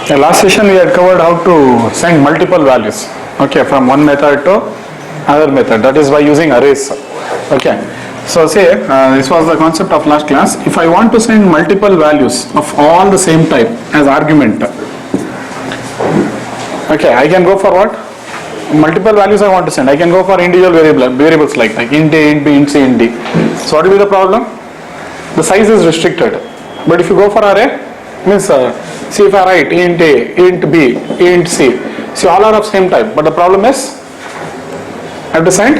The last session we had covered how to send multiple values, okay, from one method to another method, that is by using arrays. Okay, so say this was the concept of last class. If I want to send multiple values of all the same type as argument, okay, I can go for what? Multiple values I want to send. I can go for individual variables like int a, int b, int c, int d. So what will be the problem? The size is restricted. But if you go for array, means see if I write int a, int b, int c, see all are of same type. But the problem is I have to send,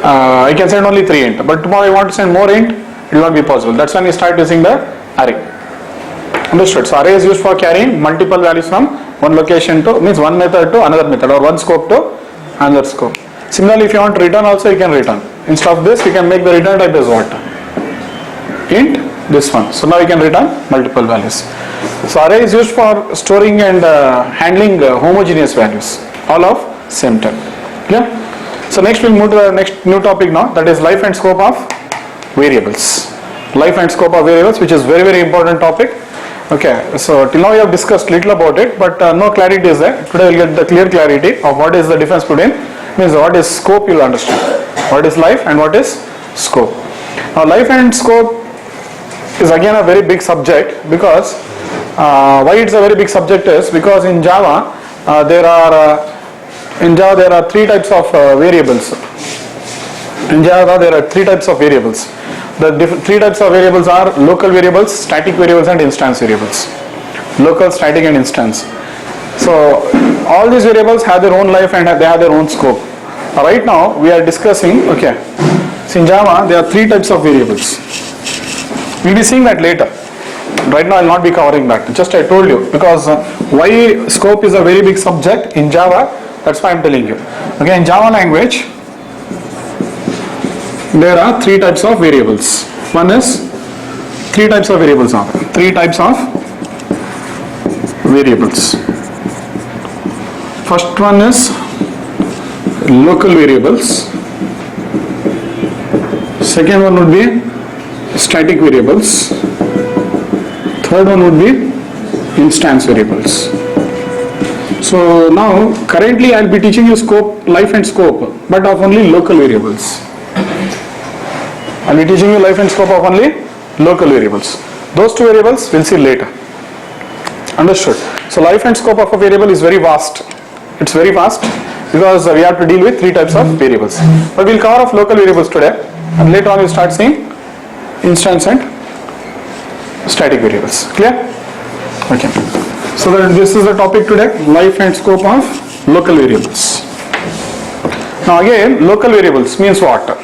I can send only 3 int. But tomorrow I want to send more int, it will not be possible. That's when we start using the array. Understood? So array is used for carrying multiple values from one location to, means one method to another method, or one scope to another scope. Similarly, if you want to return also, you can return. Instead of this, you can make the return type as what? Int this one. So now you can return multiple values. So array is used for storing and handling homogeneous values, all of same type. Clear? So next we'll move to the next new topic now, that is life and scope of variables. Life and scope of variables, which is very important topic. Okay, so till now we have discussed little about it, but no clarity is there. Today we'll get the clear clarity of what is the difference between, means what is scope, you'll understand. What is life and what is scope. Now life and scope is again a very big subject, because why it's a very big subject is because in Java there are three types of variables. In Java there are three types of variables. The three types of variables are local variables, static variables and instance variables. Local, static and instance. So all these variables have their own life and they have their own scope. Right now we are discussing, okay, so in Java there are three types of variables. We'll be seeing that later. Right now I will not be covering that. Just I told you, because why scope is a very big subject in Java, that's why I am telling you. Okay, in Java language there are three types of variables. One is three types of variables. First one is local variables. Second one would be static variables. Third one would be instance variables. So now currently I will be teaching you scope, life and scope, but of only local variables. I will be teaching you life and scope of only local variables. Those two variables we'll see later. Understood? So life and scope of a variable is very vast. It's very vast because we have to deal with three types of variables. But we'll cover off local variables today, and later on we'll start seeing instance and static variables. Clear? Okay. So this is the topic today, life and scope of local variables. Now again, local variables means what?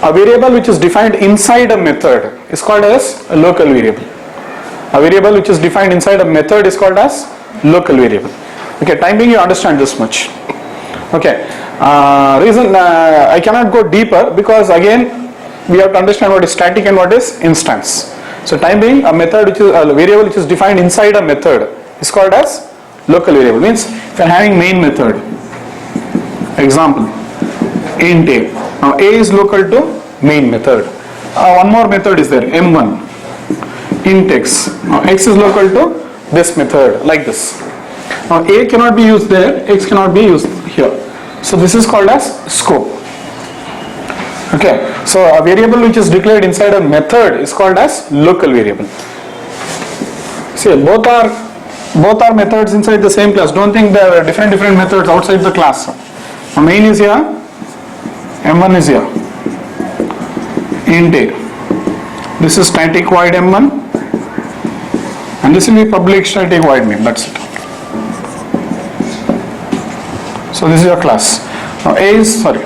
A variable which is defined inside a method is called as a local variable. A variable which is defined inside a method is called as local variable. Okay, time being you understand this much. Okay, reason I cannot go deeper because again we have to understand what is static and what is instance. So time being a method which is a variable which is defined inside a method is called as local variable. Means if you are having main method, example int a. Now a is local to main method. One more method is there, m1, int x. Now x is local to this method, like this. Now a cannot be used there, x cannot be used here. So this is called as scope. Okay, so a variable which is declared inside a method is called as local variable. See, both are methods inside the same class. Don't think there are different methods outside the class. Now main is here, m1 is here, int a. This is static void m1, and this will be public static void main. That's it. So this is your class. Now a is, sorry,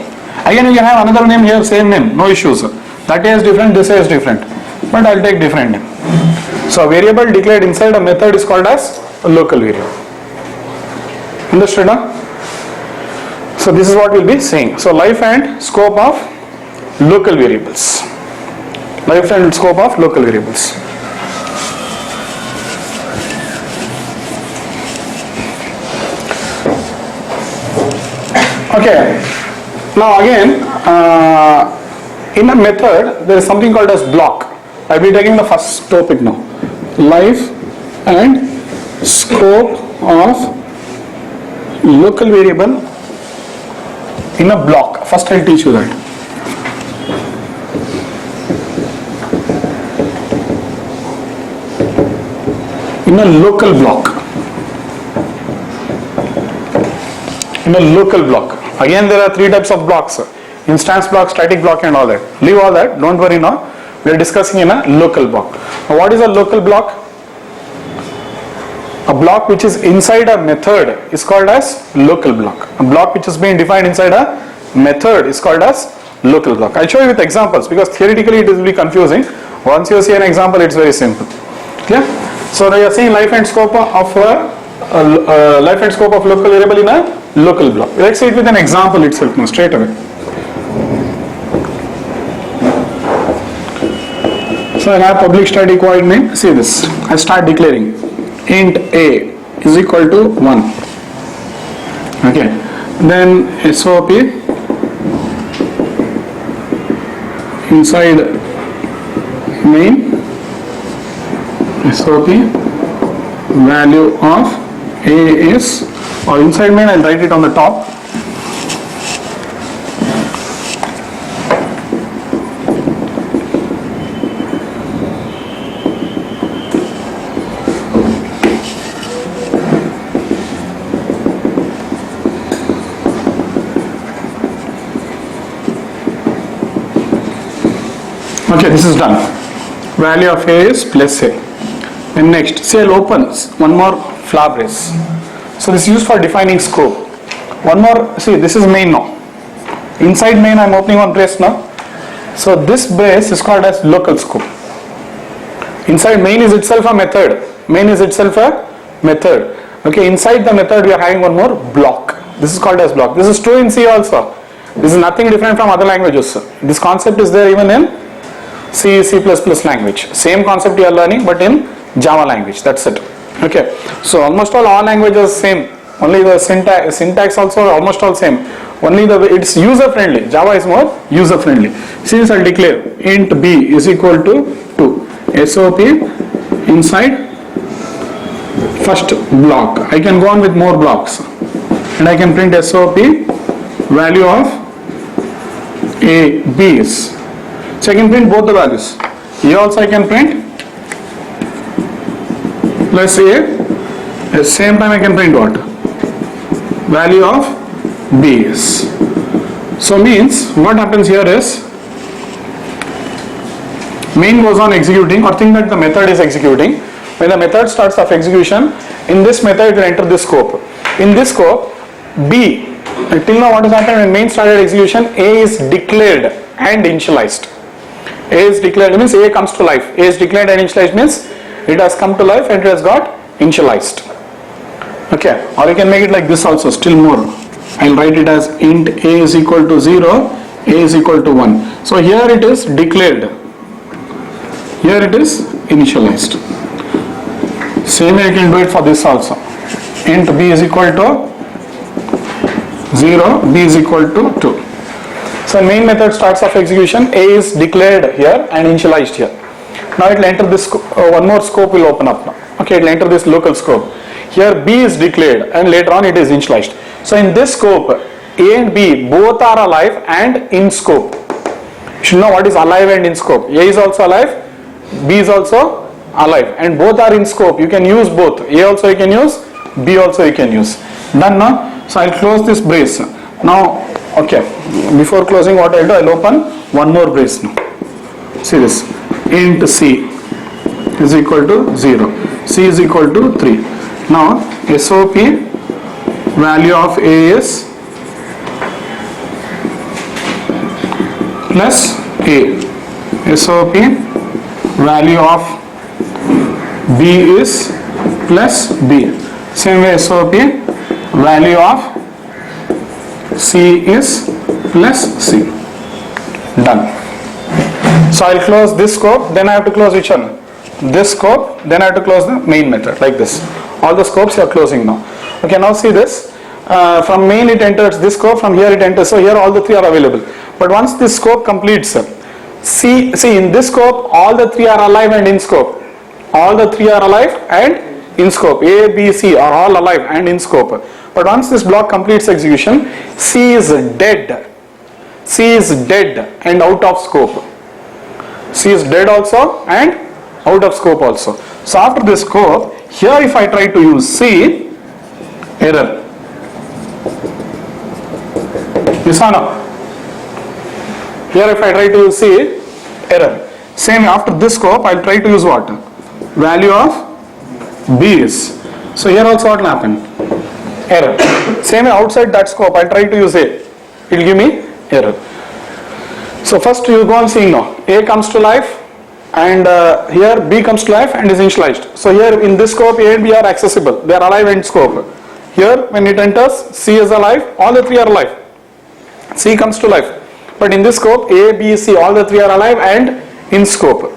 again you can have another name here, same name, no issues. That A is different, this A is different, but I'll take different name. So a variable declared inside a method is called as a local variable. Understood? Huh? So this is what we'll be saying. So life and scope of local variables. Life and scope of local variables. Okay. Now again, in a method there is something called as block. I'll be taking the first topic now. Life and scope of local variable in a block. First I'll teach you that. In a local block. In a local block. Again there are three types of blocks. Instance block, static block and all that. Leave all that, don't worry now. We are discussing in a local block. Now what is a local block? A block which is inside a method is called as local block. A block which is being defined inside a method is called as local block. I'll show you with examples because theoretically it will be confusing. Once you see an example, it's very simple. Clear? So now you are seeing life and scope of local variable in a local block. Let's see it with an example itself now, straight away. So I have public static void main. See this. I start declaring int a is equal to 1. Okay. Then SOP inside main SOP value of a is, or inside main I'll write it on the top. Okay, this is done. Value of a is plus a. And next, say I'll open one more flower brace. So this is used for defining scope. One more, see this is main now. Inside main I'm opening one brace now. So this brace is called as local scope. Inside main is itself a method. Main is itself a method. Okay, inside the method we are having one more block. This is called as block. This is true in C also. This is nothing different from other languages. This concept is there even in C, C++ language. Same concept you are learning but in Java language. That's it. Okay. So almost all languages same. Only the syntax also almost all same. Only it's user friendly. Java is more user friendly. Since I'll declare int b is equal to 2. SOP inside first block. I can go on with more blocks. And I can print SOP value of a b is. So I can print both the values. Here also I can print plus a. At the same time I can print what? Value of b is. So means what happens here is main goes on executing, or think that the method is executing. When the method starts of execution, in this method it will enter this scope. In this scope, b, till now what has happened when main started execution, a is declared and initialized. A is declared means A comes to life. A is declared and initialized means it has come to life and it has got initialized. Okay, or you can make it like this also, still more. I'll write it as int A is equal to 0, A is equal to 1. So here it is declared. Here it is initialized. Same way I can do it for this also. Int B is equal to 0, B is equal to 2. So main method starts of execution, A is declared here and initialized here. Now it will enter this, one more scope will open up now. Okay, it will enter this local scope. Here B is declared and later on it is initialized. So in this scope, A and B both are alive and in scope. You should know what is alive and in scope. A is also alive, B is also alive and both are in scope. You can use both. A also you can use, B also you can use. Done now? So I'll close this brace. Now, okay, before closing what I'll do, I'll open one more brace now. See this, int C is equal to 0, C is equal to 3. Now, SOP value of A is plus A. SOP value of B is plus B. Same way SOP value of C is plus C. Done. So I'll close this scope, then I have to close which one? This scope, then I have to close the main method like this. All the scopes you are closing now. Okay, now see this. From main it enters this scope, from here it enters. So here all the three are available. But once this scope completes, see in this scope all the three are alive and in scope. All the three are alive and in scope. A, B, C are all alive and in scope. But once this block completes execution, C is dead. C is dead and out of scope. C is dead also and out of scope also. So after this scope, here if I try to use C, error. Yes or no? Here if I try to use C, error. Same after this scope, I'll try to use what? Value of B is. So here also what will happen? Error. Same outside that scope, I'll try to use A. It will give me error. So first you go on seeing now. A comes to life and here B comes to life and is initialized. So here in this scope A and B are accessible. They are alive in scope. Here when it enters, C is alive, all the three are alive. C comes to life. But in this scope A, B, C, all the three are alive and in scope.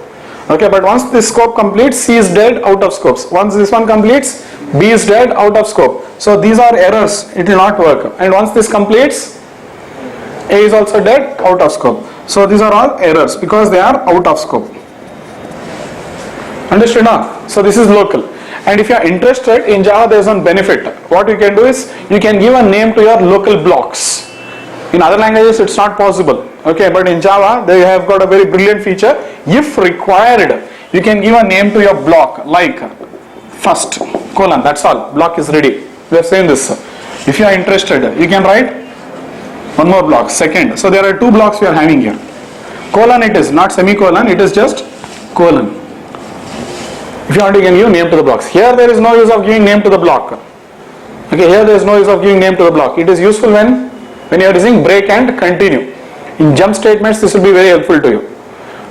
Okay, but once this scope completes, C is dead, out of scopes. Once this one completes, B is dead, out of scope. So these are errors, it will not work. And once this completes, A is also dead, out of scope. So these are all errors because they are out of scope. Understood now? So this is local. And if you are interested in Java, there is one benefit. What you can do is, you can give a name to your local blocks. In other languages it's not possible. Okay, but in Java they have got a very brilliant feature. If required, you can give a name to your block like first colon, that's all, block is ready. We are saying this. If you are interested, you can write one more block, second. So there are two blocks we are having here. Colon it is, not semicolon, it is just colon. If you want, you can give name to the blocks. Here there is no use of giving name to the block. Okay, here there is no use of giving name to the block. It is useful when you are using break and continue. In jump statements this will be very helpful to you.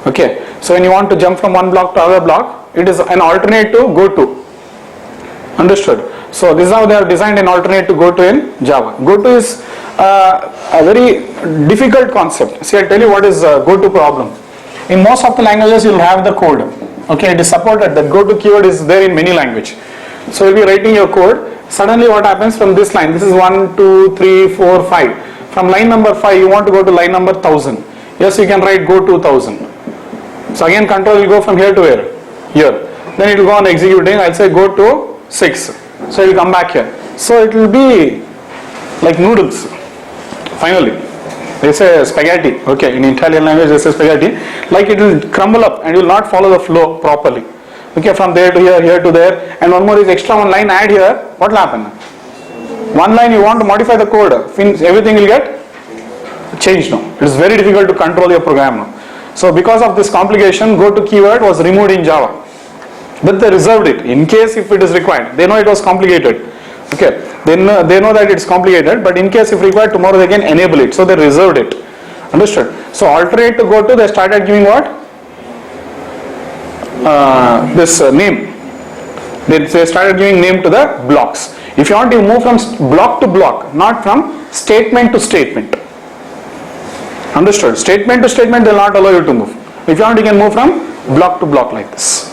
Okay, so when you want to jump from one block to other block, it is an alternate to go to. Understood? So this is how they are designed an alternate to go to in Java. Go to is a very difficult concept. See, I'll tell you what is go to problem. In most of the languages you will have the code. Okay, it is supported. The go to keyword is there in many language. So you'll be writing your code. Suddenly what happens from this line? This is 1, 2, 3, 4, 5. From line number 5 you want to go to line number 1000. Yes, you can write go to 1000. So again control will go from here to where? Here. Then it will go on executing. I'll say go to 6. So it will come back here. So it will be like noodles. Finally. They say spaghetti. Okay, in Italian language they say spaghetti. Like it will crumble up and will not follow the flow properly. Okay, from there to here, here to there, and one more is extra one line add here. What will happen? One line you want to modify the code, everything will get changed now. It is very difficult to control your program now. So because of this complication, go to keyword was removed in Java. But they reserved it in case if it is required. They know it was complicated. Okay, they know that it's complicated, but in case if required, tomorrow they can enable it. So they reserved it. Understood? So alternate to go to, they started giving what? This name. They started giving name to the blocks. If you want to move from block to block, not from statement to statement. Understood? Statement to statement they will not allow you to move. If you want, you can move from block to block like this.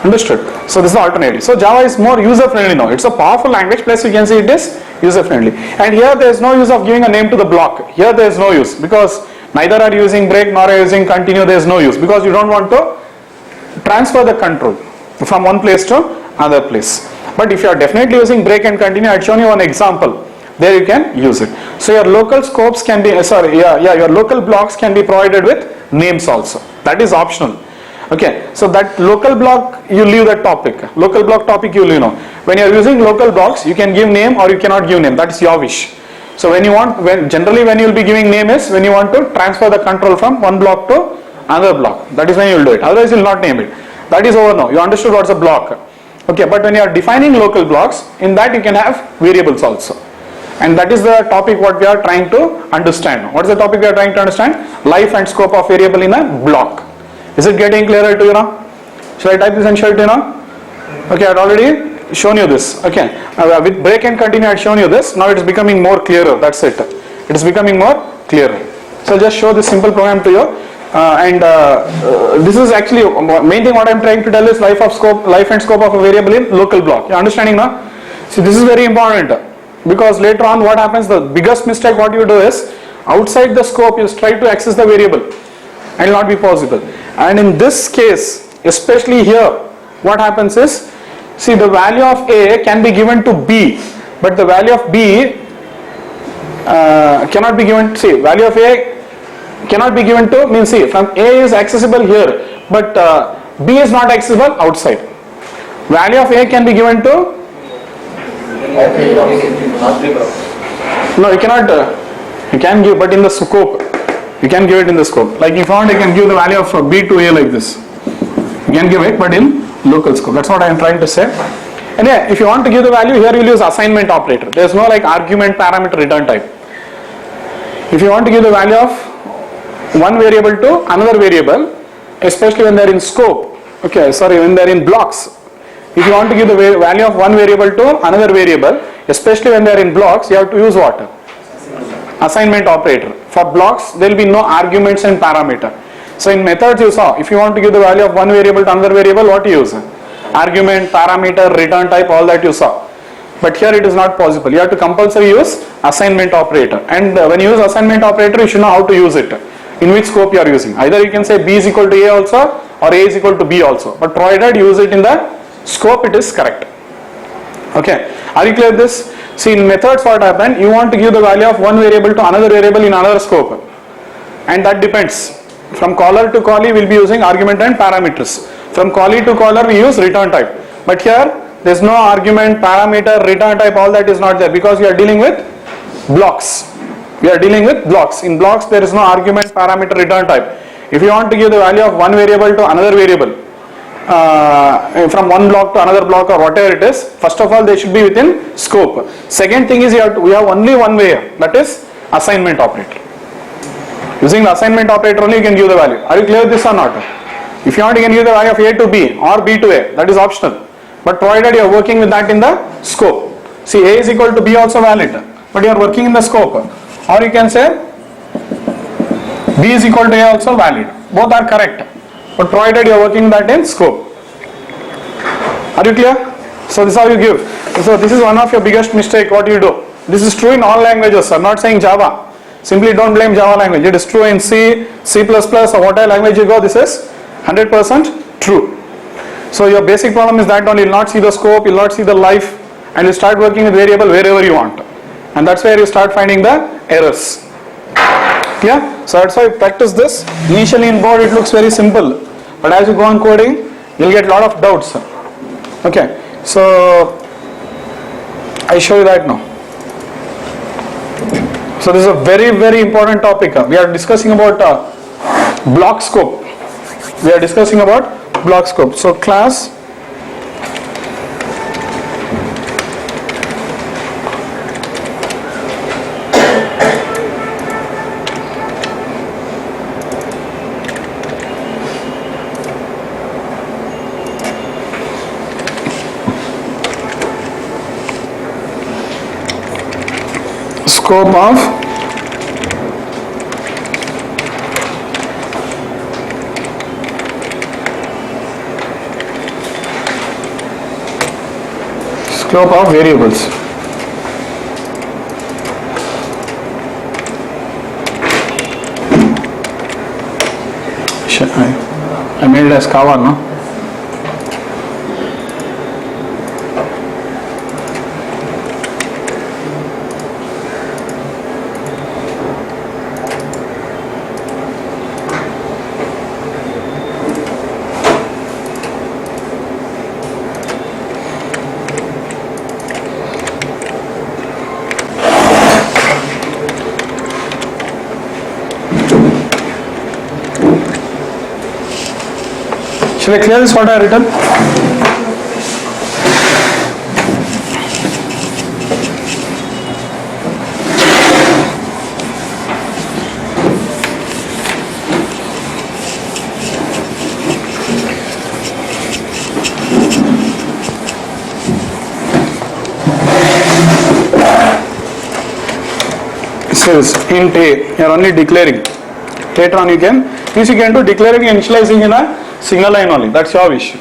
Understood? So this is the alternative. So Java is more user friendly now. It's a powerful language, plus you can see it is user friendly. And here there is no use of giving a name to the block. Here there is no use because neither are you using break nor are you using continue. There is no use because you don't want to transfer the control from one place to another place. But if you are definitely using break and continue, I had shown you one example. There you can use it. So your local scopes can be, your local blocks can be provided with names also. That is optional. Okay, so that local block you leave that topic. Local block topic you leave now. When you are using local blocks, you can give name or you cannot give name. That is your wish. So when you want, generally when you will be giving name is when you want to transfer the control from one block to another block. That is when you will do it. Otherwise you will not name it. That is over now. You understood what's a block. Okay, but when you are defining local blocks, in that you can have variables also. And that is the topic what we are trying to understand. What is the topic we are trying to understand? Life and scope of variable in a block. Is it getting clearer to you now? Shall I type this and show it to you now? Okay, I had already shown you this. Okay, with break and continue I had shown you this. Now it is becoming more clearer. That's it. It is becoming more clearer. So I'll just show this simple program to you. This is actually main thing what I am trying to tell is life and scope of a variable in local block. You are understanding now? See, this is very important because later on what happens, the biggest mistake what you do is outside the scope you try to access the variable and it will not be possible. And in this case, especially here, what happens is See, the value of A can be given to B, but the value of B cannot be given. See, value of A cannot be given to, means see, from A is accessible here, but B is not accessible outside. Value of A can be given to, no, you cannot, you can give, but in the scope, you can give it in the scope. Like if you want, you can give the value of B to A like this. You can give it, but in local scope. That's what I am trying to say. And yeah, if you want to give the value, here you will use assignment operator. There is no like argument, parameter, return type. If you want to give the value of one variable to another variable, especially when they are in scope, okay, sorry, when they are in blocks. If you want to give the value of one variable to another variable, especially when they are in blocks, you have to use what? Assignment operator. For blocks, there will be no arguments and parameter. So in methods you saw, if you want to give the value of one variable to another variable, what you use? Argument, parameter, return type, all that you saw. But here it is not possible. You have to compulsory use assignment operator. And when you use assignment operator, you should know how to use it. In which scope you are using. Either you can say B is equal to A also, or A is equal to B also. But provided you use it in the scope, it is correct. Okay. Are you clear with this? See, in methods what happened, you want to give the value of one variable to another variable in another scope. And that depends. From caller to callee we will be using argument and parameters. From callee to caller we use return type. But here there is no argument, parameter, return type, all that is not there because we are dealing with blocks. We are dealing with blocks. In blocks there is no argument, parameter, return type. If you want to give the value of one variable to another variable, from one block to another block or whatever it is, first of all they should be within scope. Second thing is we have only one way, that is assignment operator. Using the assignment operator only you can give the value. Are you clear with this or not? If you want, you can give the value of A to B or B to A, that is optional. But provided you are working with that in the scope. See, A is equal to B also valid, but you are working in the scope. Or you can say B is equal to A also valid. Both are correct, but provided you are working that in scope. Are you clear? So this is how you give. So this is one of your biggest mistake what you do. This is true in all languages. I'm not saying Java. Simply don't blame Java language. It is true in C, C++ or whatever language you go. This is 100% true. So your basic problem is that only you will not see the scope, you will not see the life, and you start working with variable wherever you want. And that's where you start finding the errors. Yeah? So that's why you practice this. Initially in board it looks very simple, but as you go on coding, you will get a lot of doubts. Okay, so I show you that now. So this is a very, very important topic. We are discussing about block scope. We are discussing about block scope. So class scope of variables. I made it as Kava, no? Shall I clear this what I have written? It says int A, you are only declaring. Later on you can do declaring and initializing in a signal line only, that's your issue.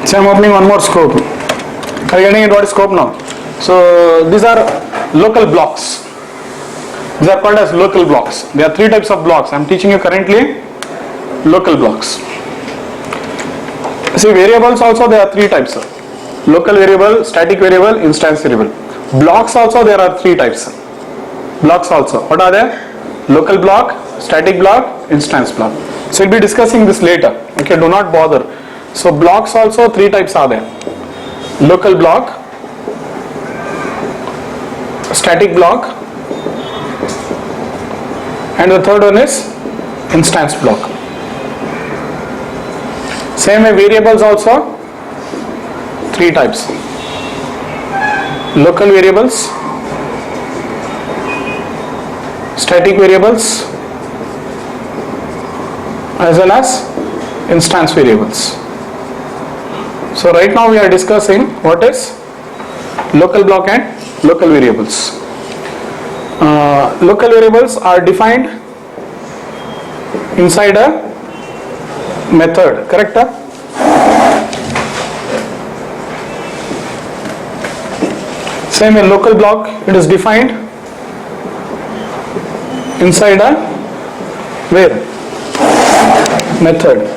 So I'm opening one more scope. Are you getting it? What is scope now? So these are local blocks. These are called as local blocks. There are three types of blocks. I'm teaching you currently local blocks. See, variables also there are three types. Local variable, static variable, instance variable. Blocks also there are three types. Blocks also. What are they? Local block, static block, instance block. So we'll be discussing this later. Okay, do not bother. So blocks also three types are there. Local block, static block, and the third one is instance block. Same way variables also three types. Local variables, static variables, as well as instance variables. So right now we are discussing what is local block and local variables. Local variables are defined inside a method, correct? Same in local block, it is defined inside a where? Method.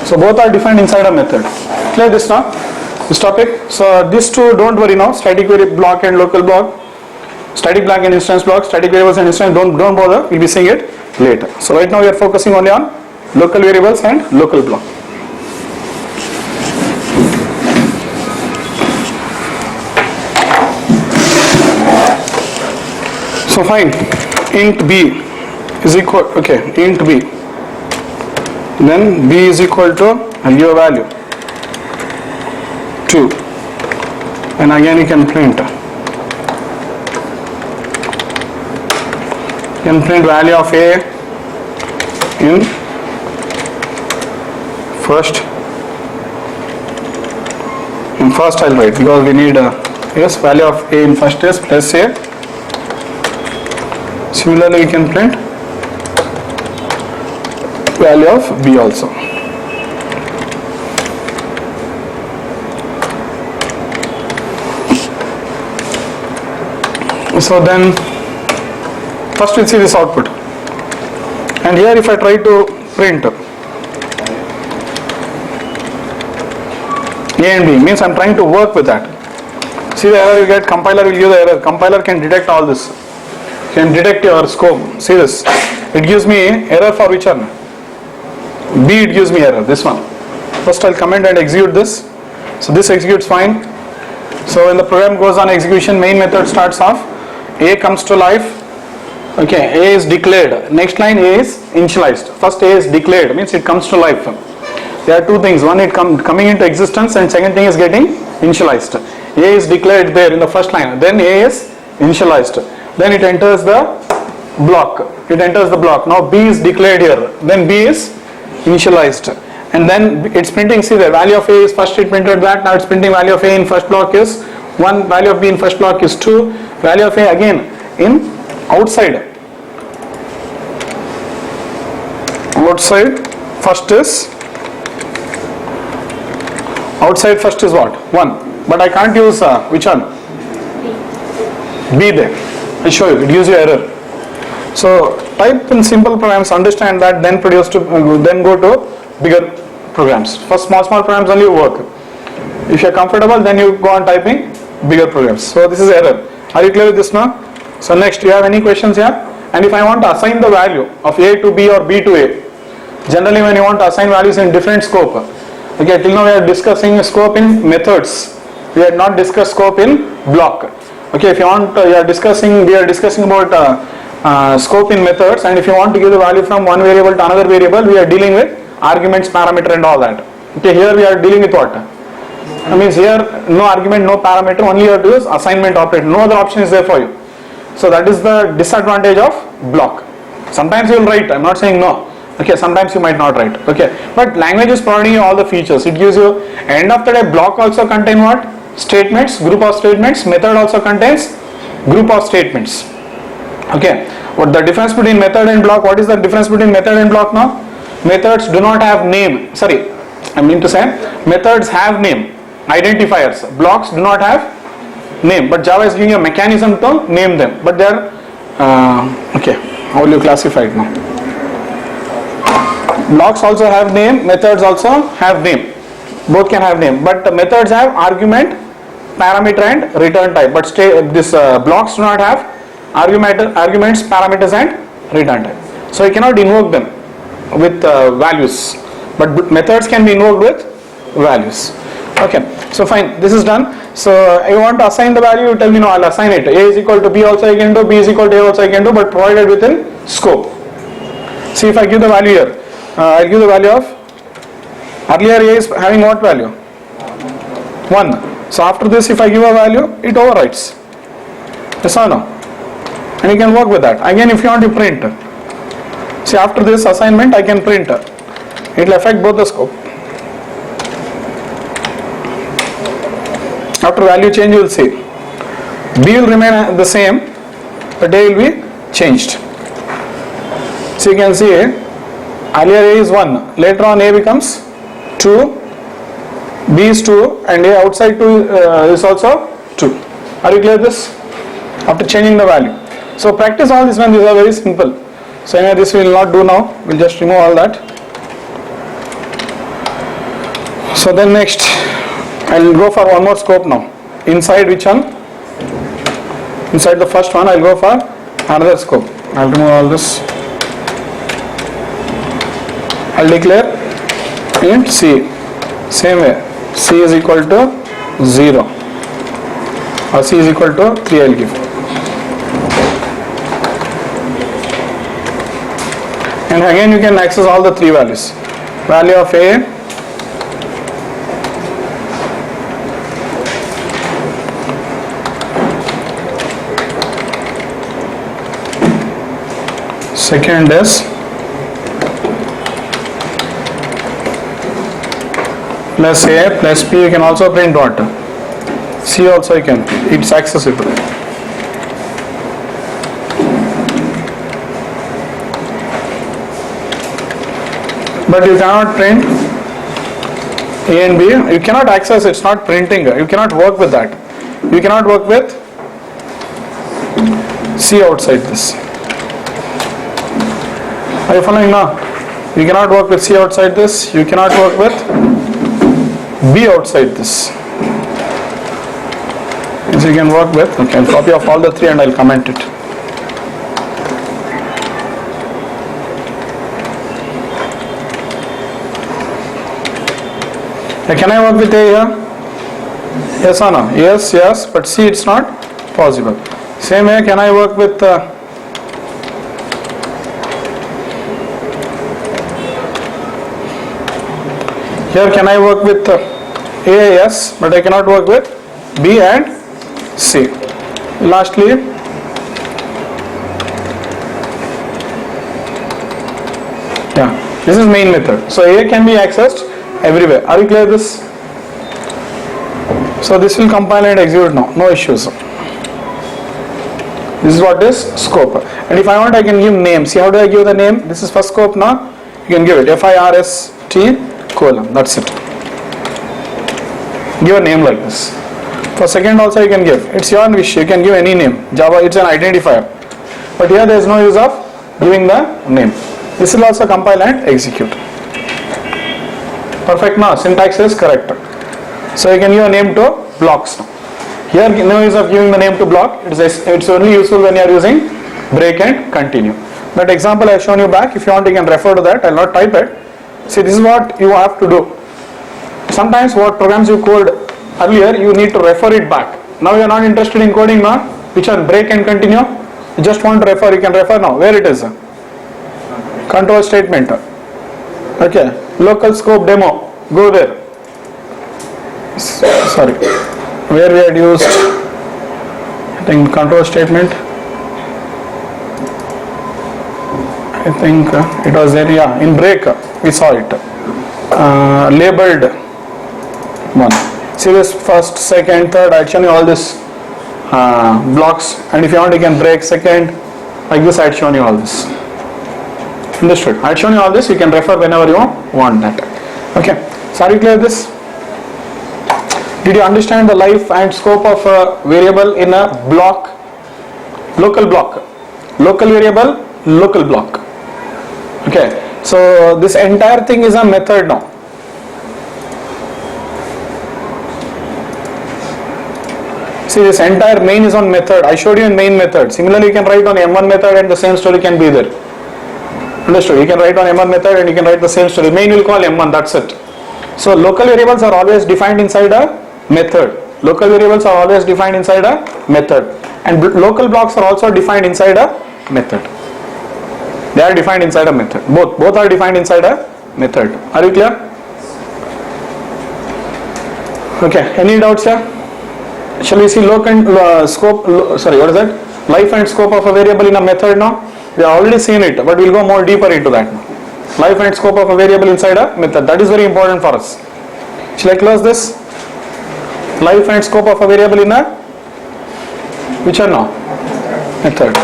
So both are defined inside a method. Clear this now? This topic. So these two don't worry now. Static block and local block. Static block and instance block. Static variables and instance. Don't bother. We'll be seeing it later. So right now we are focusing only on local variables and local block. So fine. Int b is equal. Okay. Int b. Then b is equal to your value 2, and again you can print value of a in first I'll write, because we need yes, value of a in first is plus a. Similarly we can print value of b also. So then first we'll see this output, and here if I try to print a and b, means I'm trying to work with that. See the error you get, compiler will give the error. Compiler can detect all this, can detect your scope. See this, it gives me error for which one? B, it gives me error, this one. First I'll comment and execute this. So this executes fine. So when the program goes on execution, main method starts off, a comes to life. Okay, a is declared. Next line, a is initialized. First a is declared, means it comes to life. There are two things, one it coming into existence, and second thing is getting initialized. A is declared there in the first line, then a is initialized, then it enters the block. Now b is declared here, then b is initialized, and then it's printing. See the value of a is first it printed that, now it's printing value of a in first block is 1, value of b in first block is 2, value of a again in outside first is what? 1, but I can't use which one? B there. I'll show you, it gives you error. So type in simple programs, understand that, then then go to bigger programs. First small programs only work. If you are comfortable, then you go on typing bigger programs. So this is error. Are you clear with this now? So next, you have any questions here? And if I want to assign the value of a to b or b to a, generally when you want to assign values in different scope, okay, till now we are discussing scope in methods. We had not discussed scope in block. Okay, if you want, we are discussing about scope in methods, and if you want to give the value from one variable to another variable, we are dealing with arguments, parameter and all that. Okay, here we are dealing with what? That means here no argument, no parameter, only you have to use assignment operator. No other option is there for you. So that is the disadvantage of block. Sometimes you will write, I am not saying no. Okay, sometimes you might not write. Okay, but language is providing you all the features. It gives you, end of the day, block also contain what? Statements, group of statements. Method also contains group of statements. Okay, what the difference between method and block? What is the difference between method and block now? Methods do not have name. Sorry, I mean to say methods have name, identifiers. Blocks do not have name, but Java is giving you a mechanism to name them. But they are okay. How will you classify it now? Blocks also have name. Methods also have name. Both can have name, but the methods have argument, parameter, and return type. But this blocks do not have arguments, parameters, and return type. So you cannot invoke them with values, but methods can be invoked with values. Okay, so fine, this is done. So I want to assign the value, you tell me no, I'll assign it. A is equal to B also I can do, B is equal to A also I can do, but provided within scope. See, if I give the value here, I'll give the value of, earlier A is having what value? 1. So after this, if I give a value, it overwrites. Yes or no? And you can work with that. Again, if you want to print, see, after this assignment I can print. It will affect both the scope. After value change, you will see B will remain the same, but A will be changed. So you can see earlier A is 1, later on A becomes 2, B is 2, and A outside 2 is also 2. Are you clear with this? After changing the value. So practice all this one, these are very simple. So anyway, this we will not do now, we will just remove all that. So then next, I will go for one more scope now. Inside which one? Inside the first one, I will go for another scope. I will remove all this. I will declare int C. Same way, C is equal to 0 or C is equal to 3 I will give. And again you can access all the three values. Value of A, second is plus A plus P. You can also print what? C also you can, it's accessible. But you cannot print A and B. You cannot access, it's not printing. You cannot work with that. You cannot work with C outside this. Are you following now? You cannot work with C outside this. You cannot work with B outside this. So you can work with, okay, I'll copy of all the three and I'll comment it. Can I work with A here? Yes or no? Yes, yes, but C it's not possible. Same way, can I work with here can I work with A, yes, but I cannot work with B and C. Lastly, yeah, this is main method. So A can be accessed everywhere. Are you clear with this? So this will compile and execute now, no issues. This is what is scope. And if I want, I can give name. See, how do I give the name? This is first scope now. You can give it FIRST colon. That's it. Give a name like this. For second also you can give. It's your wish. You can give any name. Java, it's an identifier. But here there is no use of giving the name. This will also compile and execute. Perfect now. Syntax is correct. So you can give a name to blocks now. Here no use of giving the name to block. It's only useful when you are using break and continue. That example I have shown you back. If you want, you can refer to that. I will not type it. See, this is what you have to do. Sometimes what programs you code earlier, you need to refer it back. Now you are not interested in coding now. Which one? Break and continue. You just want to refer. You can refer now. Where it is? Control statement. Okay. Local scope demo. Go there. Sorry. Where we had used, I think, control statement. I think it was there, yeah, in break we saw it. Labeled one. See this first, second, third, I shown you all this blocks, and if you want you can break second, like this I had shown you all this. Understood? I had shown you all this, you can refer whenever you want that. Okay, so are you clear with this? Did you understand the life and scope of a variable in a block? Local block. Local variable, local block. Okay, so this entire thing is a method now. See, this entire main is on method. I showed you in main method. Similarly, you can write on M1 method and the same story can be there. Understood? You can write on M1 method and you can write the same story. Main will call M1, that's it. So local variables are always defined inside a method. Local variables are always defined inside a method. And local blocks are also defined inside a method. They are defined inside a method. Both are defined inside a method. Are you clear? Okay, any doubts here? Shall we see life and scope of a variable in a method now? We have already seen it, but we'll go more deeper into that now. Life and scope of a variable inside a method. That is very important for us. Shall I close this? Life and scope of a variable in a which are now? Method.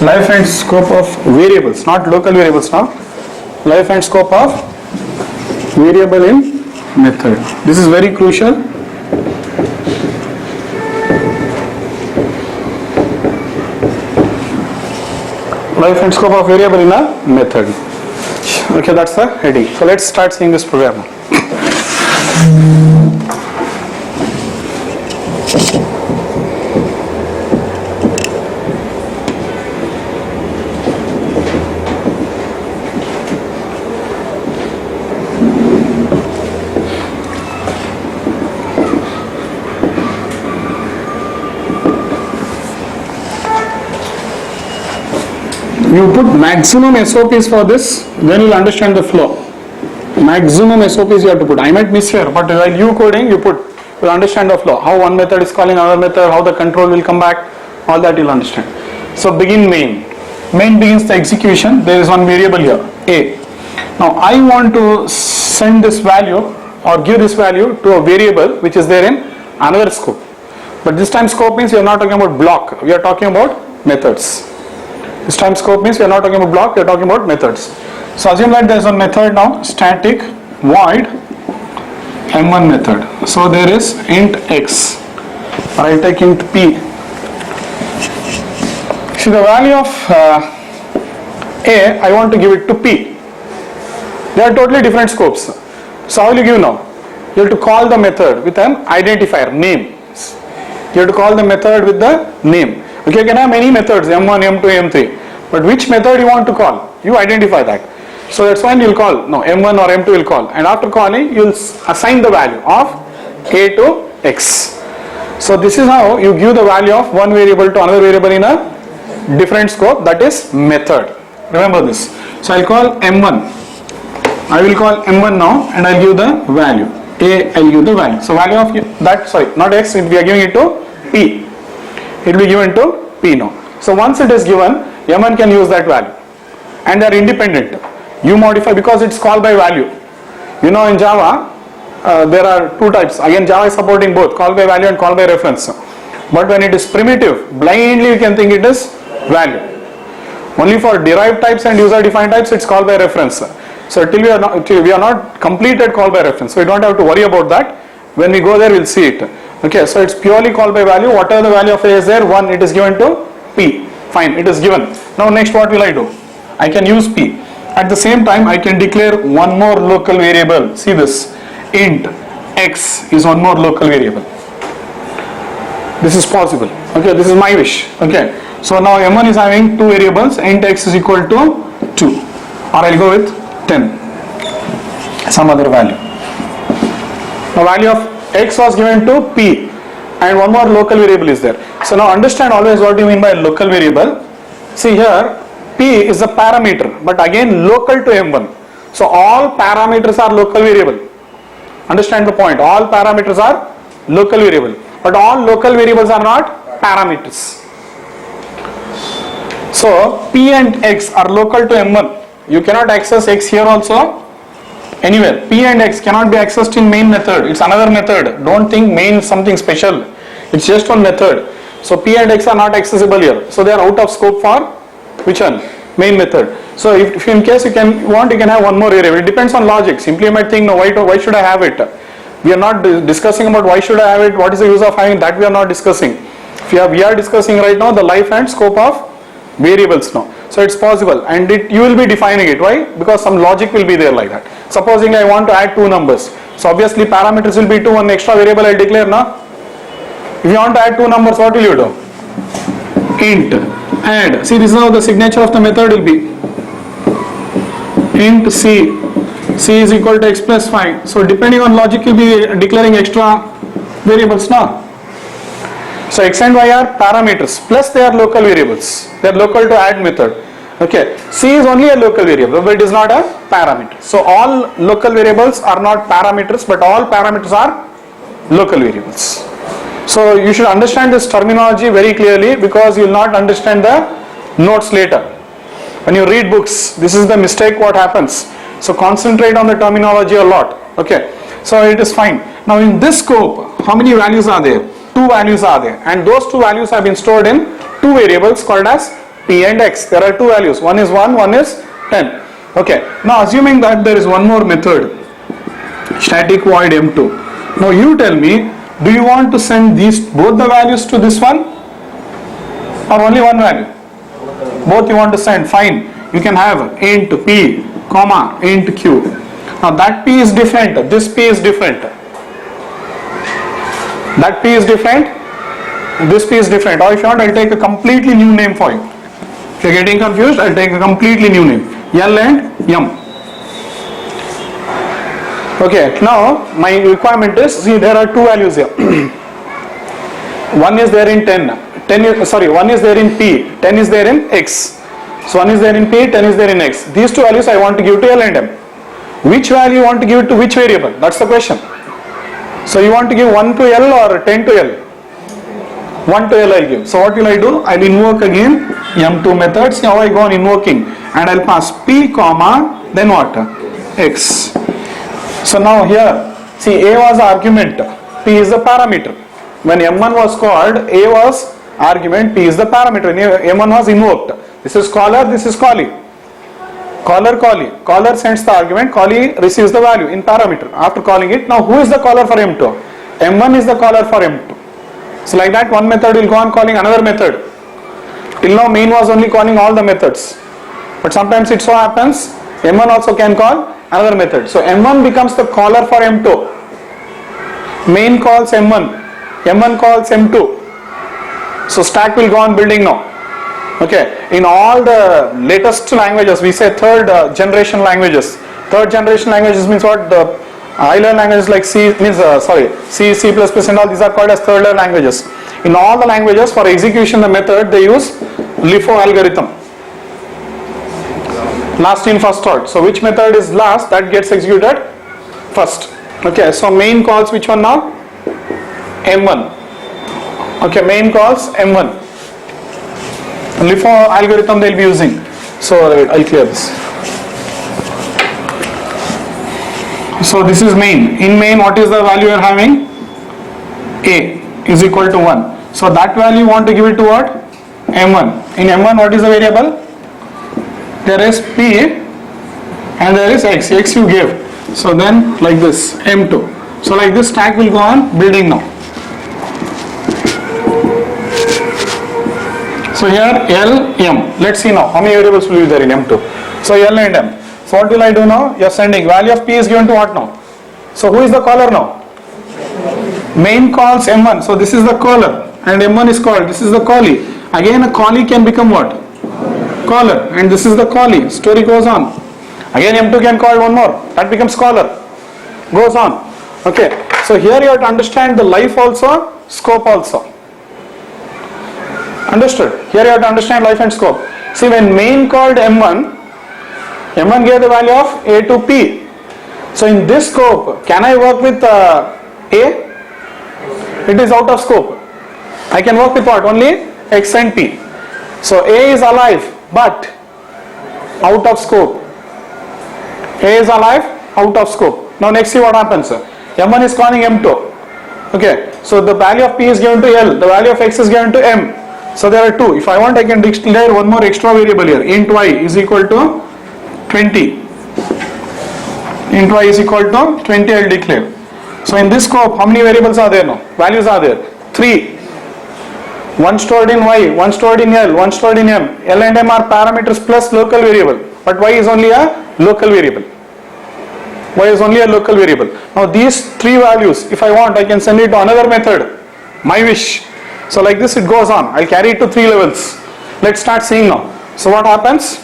Life and scope of variables, not local variables now. Life and scope of variable in method. This is very crucial. Life and scope of variable in a method. Okay, that's the heading. So let's start seeing this program. You put maximum SOPs for this, then you will understand the flow. Maximum SOPs you have to put. I might miss here, but while you coding, you will understand the flow. How one method is calling another method, how the control will come back, all that you will understand. So begin main. Main begins the execution. There is one variable here, A. Now I want to send this value or give this value to a variable which is there in another scope. But this time scope means we are not talking about block, we are talking about methods. This time scope means we are not talking about block, we are talking about methods. So assume that there is a method now, static void M1 method. So there is int x, or I take int p. See the value of A, I want to give it to p. They are totally different scopes. So how will you give now? You have to call the method with an identifier, name. You have to call the method with the name. Okay, you can have many methods, M1, M2, M3. But which method you want to call? You identify that. So that's when you will call, no, M1 or M2 will call. And after calling, you will assign the value of A to X. So this is how you give the value of one variable to another variable in a different scope, that is method. Remember this. So I'll call M1. I will call M1 now and I'll give the value. A, I'll give the value. So value of that, sorry, not X, we are giving it to P. It will be given to P now. So once it is given, M1 can use that value. And they are independent. You modify because it's called by value. You know in Java, there are two types. Again, Java is supporting both, call by value and call by reference. But when it is primitive, blindly you can think it is value. Only for derived types and user defined types, it's call by reference. So till we are not completed call by reference, so we don't have to worry about that. When we go there, we'll see it. Okay, so it's purely call by value. Whatever the value of A is there, 1, it is given to P. Fine, it is given. Now next what will I do? I can use P. At the same time, I can declare one more local variable. See this, int x is one more local variable. This is possible. Okay, this is my wish. Okay, so now M1 is having two variables, int x is equal to 2. Or I'll go with 10. Some other value. The value of x was given to P and one more local variable is there. So now understand always what you mean by local variable. See here, P is a parameter, but again local to M1. So all parameters are local variable. Understand the point. All parameters are local variable, but all local variables are not parameters. So P and X are local to M1. You cannot access X here also anywhere. P and X cannot be accessed in main method. It's another method. Don't think main is something special. It's just one method. So P and X are not accessible here. So they are out of scope for which one? Main method. So if in case you can have one more variable. It depends on logic. Simply you might think, no, why should I have it? We are not discussing about why should I have it, what is the use of having that, we are not discussing. We are discussing right now the life and scope of variables now. So it's possible, and you will be defining it. Why? Because some logic will be there like that. Supposing I want to add two numbers. So obviously parameters will be two, one extra variable I declare now. If you want to add two numbers, what will you do? Int add. See, this is how the signature of the method will be. Int C. C is equal to X plus 5. So depending on logic, you'll be declaring extra variables now. So X and Y are parameters, plus they are local variables. They are local to add method. Okay. C is only a local variable, but it is not a parameter. So all local variables are not parameters, but all parameters are local variables. So you should understand this terminology very clearly, because you will not understand the notes later. When you read books, this is the mistake what happens. So concentrate on the terminology a lot. Okay. So it is fine. Now in this scope, how many values are there? Two values are there, and those two values have been stored in two variables called as P and X. There are two values. One is 1, one is 10. Okay. Now assuming that there is one more method, static void M2. Now you tell me, do you want to send both the values to this one, or only one value? Both you want to send. Fine. You can have int P, comma int Q. Now that P is different. This P is different. That P is different. This P is different. Or if you want, I'll take a completely new name for you. If you're getting confused, I'll take a completely new name. L and M. Okay, now my requirement is, see, there are two values here. One is there in 10. 1 is there in P, 10 is there in X. So 1 is there in P, 10 is there in X. These two values I want to give to L and M. Which value you want to give to which variable? That's the question. So you want to give 1 to L or 10 to L? 1 to L I'll give. So what will I do? I'll invoke again M2 methods. Now I go on invoking, and I'll pass P comma, then what? X. So now here, see, A was argument, P is the parameter. When M1 was called, A was argument, P is the parameter. M1 was invoked. This is caller, this is callee. Caller, callee. Caller sends the argument, callee receives the value in parameter. After calling it, now who is the caller for M2? M1 is the caller for M2. So like that, one method will go on calling another method. Till now main was only calling all the methods. But sometimes it so happens, M1 also can call another method. So M1 becomes the caller for M2. Main calls M1. M1 calls M2. So stack will go on building now. Okay. In all the latest languages, we say third generation languages. Third generation languages means what? The high-level languages like C, C, C++ and all, these are called as third-level languages. In all the languages, for execution the method, they use LIFO algorithm. Last in, first out. So which method is last, that gets executed first. Okay, so main calls which one now? M1. Okay, main calls M1. LIFO algorithm they will be using. So I'll clear this. So this is main. In main, what is the value you are having? A is equal to 1. So that value you want to give it to what? M1. In M1, what is the variable? There is P and there is X. X you give. So then like this, M2. So like this stack will go on building now. So here L, M. Let's see now how many variables will be there in M2. So L and M. So what will I do now? You are sending value of P is given to what now? So who is the caller now? Main calls M1. So this is the caller and M1 is called. This is the callee. Again a callee can become what? Caller, and this is the callee. Story goes on. Again M2 can call one more. That becomes caller. Goes on. Okay. So here you have to understand the life also, scope also. Understood? Here you have to understand life and scope. See, when main called M1, M1 gave the value of A to P. So in this scope, can I work with A? It is out of scope. I can work with what? Only X and P. So A is alive. but out of scope. A is alive, out of scope. Now next see what happens. M1 is calling M2. Okay, so the value of P is given to L, the value of X is given to M. So there are two. If I want, I can declare one more extra variable here. Int Y is equal to 20. Int Y is equal to 20 I will declare. So in this scope, how many variables are there now? Values are there. 3. One stored in Y, one stored in L, one stored in M. L and M are parameters plus local variable. But Y is only a local variable. Y is only a local variable. Now these 3 values, if I want, I can send it to another method. My wish. So like this it goes on. I'll carry it to 3 levels. Let's start seeing now. So what happens?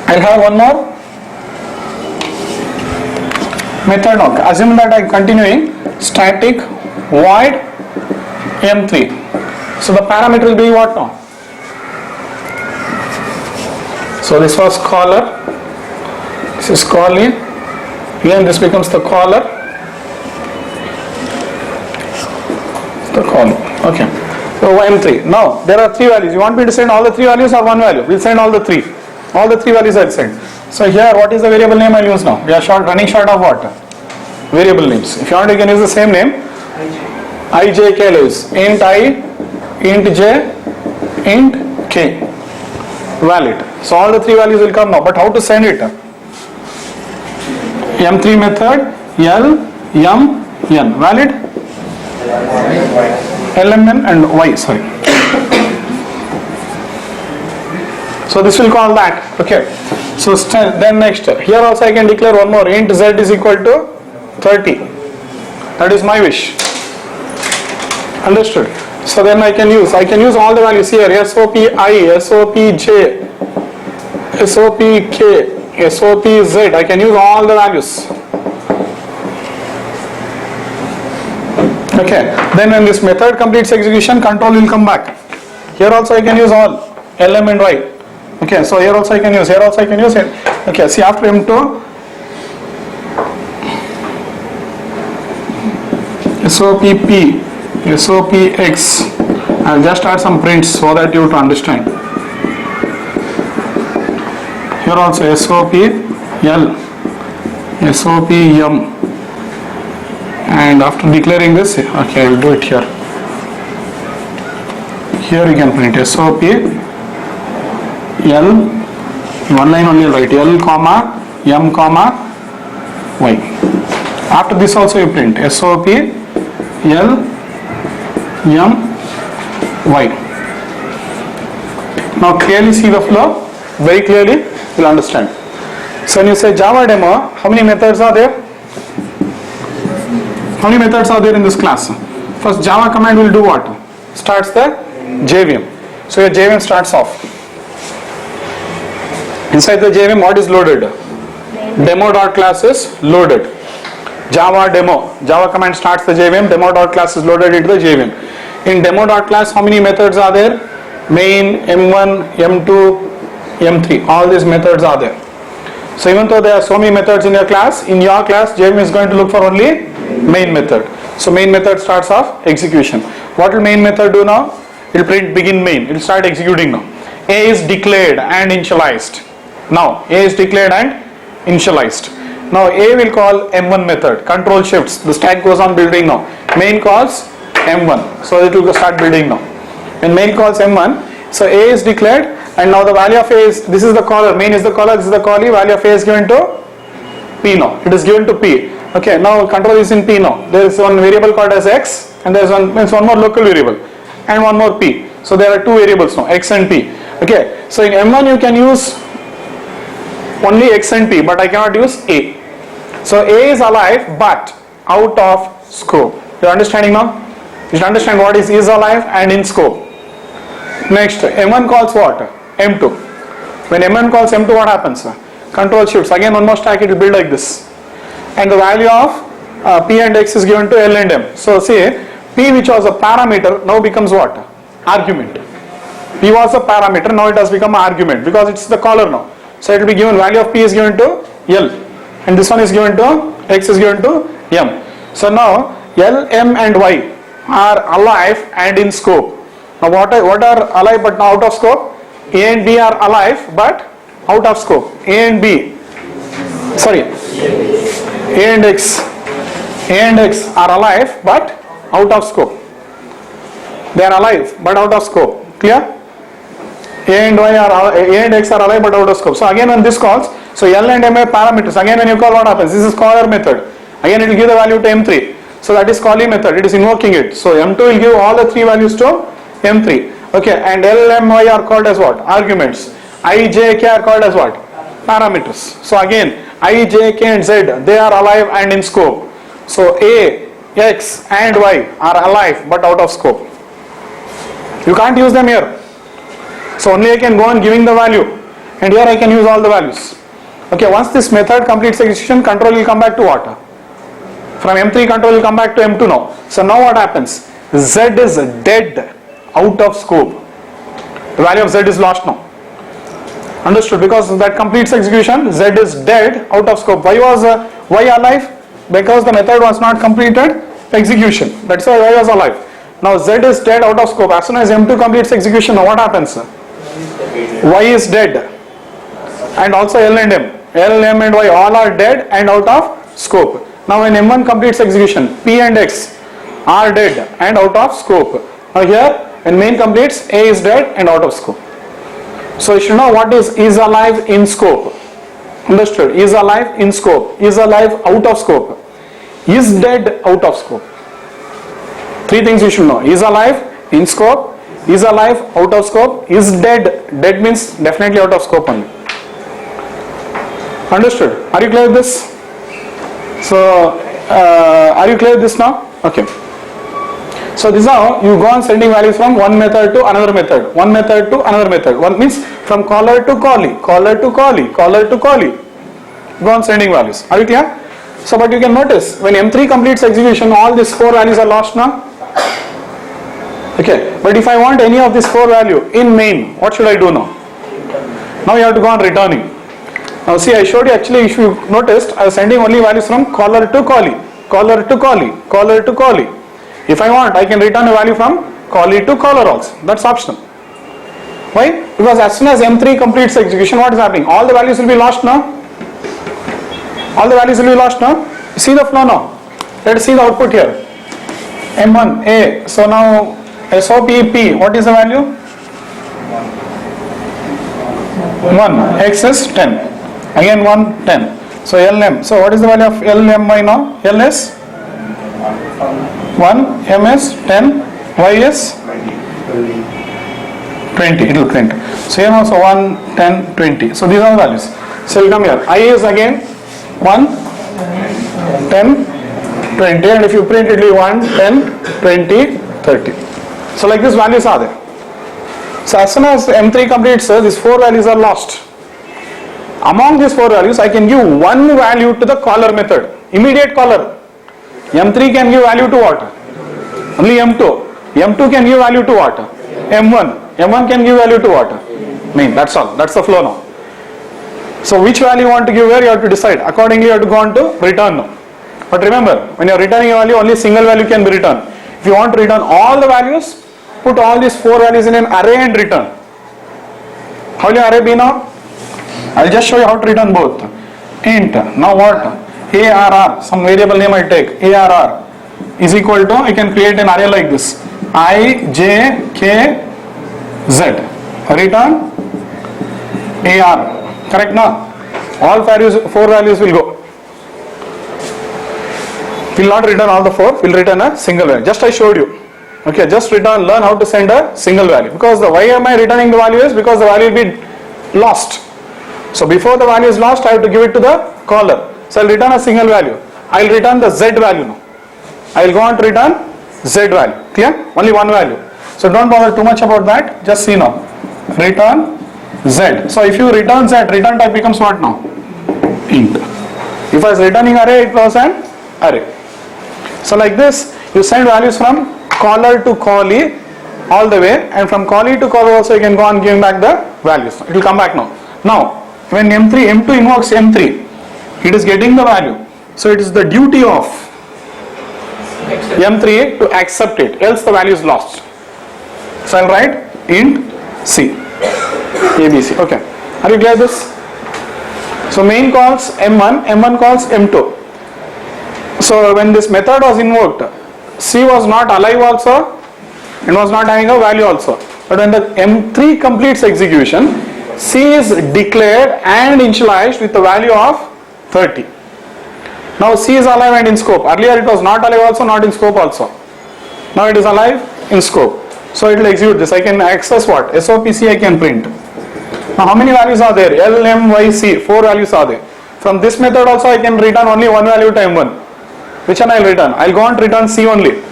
I'll have one more method now. Assume that I'm continuing static void M3. So the parameter will be what now? So this was caller. This is calling. Again this becomes the caller. The caller. Okay. So M3. Now there are 3 values. You want me to send all the 3 values or one value? We'll send all the 3. All the 3 values I'll send. So here what is the variable name I'll use now? We are running short of what? Variable names. If you want you can use the same name. I, J, K use. Int I, int J, int K. Valid. So all the 3 values will come now. But how to send it? M3 method L, M, N. Valid? L, M, N and Y. Sorry. So this will call that. Okay. So then next. Here also I can declare one more. Int Z is equal to 30. That is my wish. Understood? So then I can use all the values here. SOP I, SOP J, SOP K, SOP Z. I can use all the values. Okay. Then when this method completes execution, control will come back. Here also I can use all L, M and Y. Okay. So here also I can use. Here also I can use it. Okay. See after M2. SOP P, SOP X. I'll just add some prints so that you to understand. Here also SOP L, SOP M. And after declaring this, okay, I will do it here. Here you can print SOP L, one line only write L comma M comma Y. After this also you print SOP L, M, Y. Now clearly see the flow, very clearly you will understand. So when you say Java demo, how many methods are there? How many methods are there in this class? First Java command will do what? Starts the JVM. So your JVM starts off. Inside the JVM what is loaded? Demo.class is loaded. Java demo. Java command starts the JVM. Demo.class is loaded into the JVM. In demo.class, how many methods are there? Main, M1, M2, M3. All these methods are there. So even though there are so many methods in your class, JVM is going to look for only main method. So main method starts off execution. What will main method do now? It will print begin main. It will start executing now. A is declared and initialized. Now A is declared and initialized. Now A will call M1 method, control shifts, the stack goes on building now. Main calls M1, so it will start building now. When main calls M1, so A is declared and now the value of A is, this is the caller, main is the caller, this is the callee, value of A is given to P now, it is given to P. Okay, now control is in P now. There is one variable called as X and there is one more local variable and one more P. So there are 2 variables now, X and P. Okay, so in M1 you can use only X and P, but I cannot use A. So A is alive but out of scope. You are understanding now? You should understand what is alive and in scope. Next, M1 calls what? M2. When M1 calls M2, what happens? Control shifts. Again one more stack, it will build like this. And the value of P and X is given to L and M. So say P, which was a parameter, now becomes what? Argument. P was a parameter, now it has become an argument because it's the caller now. So it will be given, value of P is given to L and this one is given to X is given to M. So now L, M and Y are alive and in scope. Now what are alive but now out of scope? A and B are alive but out of scope. A and B, sorry, A and X are alive but out of scope. They are alive but out of scope. Clear? A and X are alive but out of scope. So again when this calls, so L and M are parameters. Again when you call, what happens? This is caller method. Again it will give the value to M3. So that is calling method. It is invoking it. So M2 will give all the three values to M3. Okay, and L, M, Y are called as what? Arguments. I, J, K are called as what? Parameters. So again, I, J, K and Z, they are alive and in scope. So A, X and Y are alive but out of scope. You can't use them here. So only I can go on giving the value, and here I can use all the values. Okay, once this method completes execution, control will come back to what? From M3 control will come back to M2 now. So now what happens? Z is dead, out of scope. The value of Z is lost now. Understood? Because that completes execution, Z is dead, out of scope. Why was Y alive? Because the method was not completed execution. That's why Y was alive. Now Z is dead, out of scope. As soon as M2 completes execution, now what happens? Y is dead, and also L and M. L, M and Y all are dead and out of scope. Now when M1 completes execution, P and X are dead and out of scope. Now here when main completes, A is dead and out of scope. So you should know what is alive in scope. Understood? Is alive in scope. Is alive out of scope. Is dead out of scope. Three things you should know. Is alive in scope. Is alive out of scope. Is dead. Dead means definitely out of scope only. Understood? Are you clear with this? So are you clear with this now? Okay. So this is how you go on sending values from one method to another method. One method to another method. One means from caller to callee, caller to callee, caller to callee. Go on sending values. Are you clear? So but you can notice when M3 completes execution, all these four values are lost now. Okay. But if I want any of these four value in main, what should I do now? Now you have to go on returning. Now see, I showed you actually, if you noticed, I was sending only values from caller to callee, caller to callee, caller to callee. If I want, I can return a value from callee to caller also. That's optional. Why? Because as soon as M3 completes execution, what is happening? All the values will be lost now. All the values will be lost now. See the flow now. Let us see the output here. M1, A. So now SOP P. What is the value? 1. X is 10. Again 1, 10. So LM. So what is the value of LMY now? L is 1, M is 10, Y is 20, it will print. So here also 1, 10, 20. So these are the values. So you come here. I is again 1, 10, 20, and if you print it will be 1, 10, 20, 30. So like these values are there. So as soon as M3 completes, these four values are lost. Among these four values, I can give one value to the caller method. Immediate caller. M3 can give value to what? Only M2. M2 can give value to what? M1. M1 can give value to what? Main. That's all. That's the flow now. So which value you want to give where, you have to decide. Accordingly you have to go on to return now. But remember, when you are returning a value, only single value can be returned. If you want to return all the values, put all these four values in an array and return. How will your array be now? I will just show you how to return both. Int. Now what? ARR, some variable name I take, ARR is equal to, I can create an array like this, I, J, K, Z, return AR, correct now? All values, four values will go. Will not return all the four, will return a single value. Just I showed you. Okay, just learn how to send a single value. Because why am I returning the value is because the value will be lost. So before the value is lost, I have to give it to the caller. So I will return a single value. I will return the Z value now. I will go on to return Z value. Clear? Only one value. So don't bother too much about that. Just see now. Return Z. So if you return Z, return type becomes what now? Int. If I was returning array, it was an array. So like this, you send values from caller to callee all the way, and from callee to caller also you can go on giving back the values. It will come back now. Now, when M2 invokes M3, it is getting the value. So it is the duty of M3 to accept it, else the value is lost. So I'll write int C. ABC. Okay. Are you clear this? So main calls M1, M1 calls M2. So when this method was invoked, C was not alive also, it was not having a value also. But when the M3 completes execution, C is declared and initialized with the value of 30. Now C is alive and in scope. Earlier it was not alive also, not in scope also. Now it is alive in scope. So it will execute this. I can access what? SOPC I can print. Now how many values are there? L, M, Y, C. 4 values are there. From this method also I can return only one value to M1. Which one I will return? I will go on to return C only.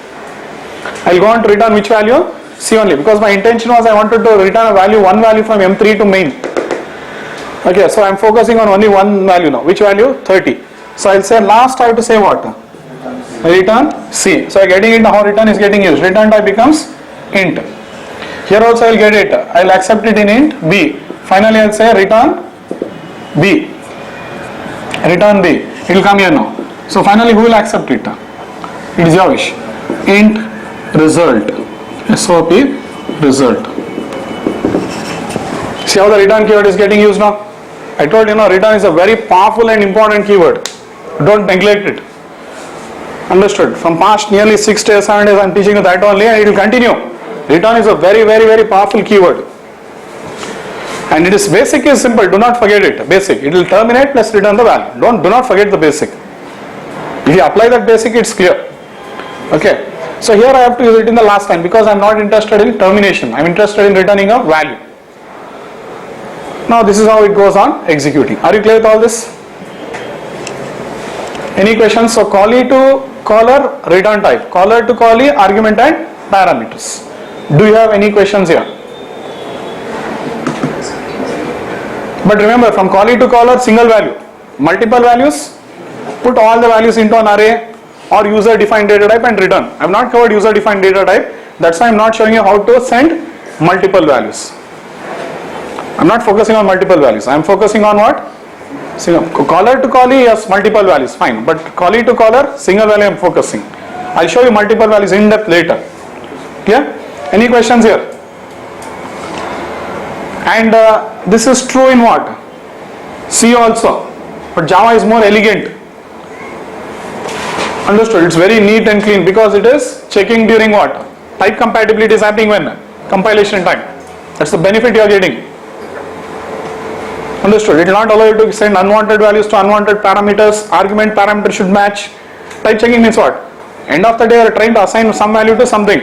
I will go on to return which value? C only. Because my intention was I wanted to return a value, one value from M3 to main. Okay, so I am focusing on only one value now. Which value? 30. So I will say last I have to say what? Return C. So getting it how return is getting used. Return type becomes int. Here also I will get it. I will accept it in int B. Finally I will say return B. Return B. It will come here now. So finally who will accept it? It is your wish. Int result. SOP result. See how the return keyword is getting used now? I told you, return is a very powerful and important keyword. Don't neglect it. Understood? From past nearly 6 days, 7 days I am teaching you that only and it will continue. Return is a very, very, very powerful keyword. And it is basic is simple. Do not forget it. Basic. It will terminate plus return the value. Do not forget the basic. If you apply that basic, it's clear. Okay. So here I have to use it in the last line because I am not interested in termination. I am interested in returning a value. Now this is how it goes on executing. Are you clear with all this? Any questions? So callee to caller, return type. Caller to callee, argument and parameters. Do you have any questions here? But remember, from callee to caller, single value. Multiple values, put all the values into an array or user defined data type and return. I have not covered user defined data type. That's why I am not showing you how to send multiple values. I am not focusing on multiple values. I am focusing on what? Caller to callee, yes, multiple values, fine. But callee to caller, single value I am focusing. I will show you multiple values in depth later. Clear? Any questions here? And this is true in what? C also. But Java is more elegant. Understood? It's very neat and clean because it is checking during what? Type compatibility is happening when? Compilation time. That's the benefit you are getting. Understood? It will not allow you to send unwanted values to unwanted parameters. Argument parameter should match. Type checking means what? End of the day you are trying to assign some value to something.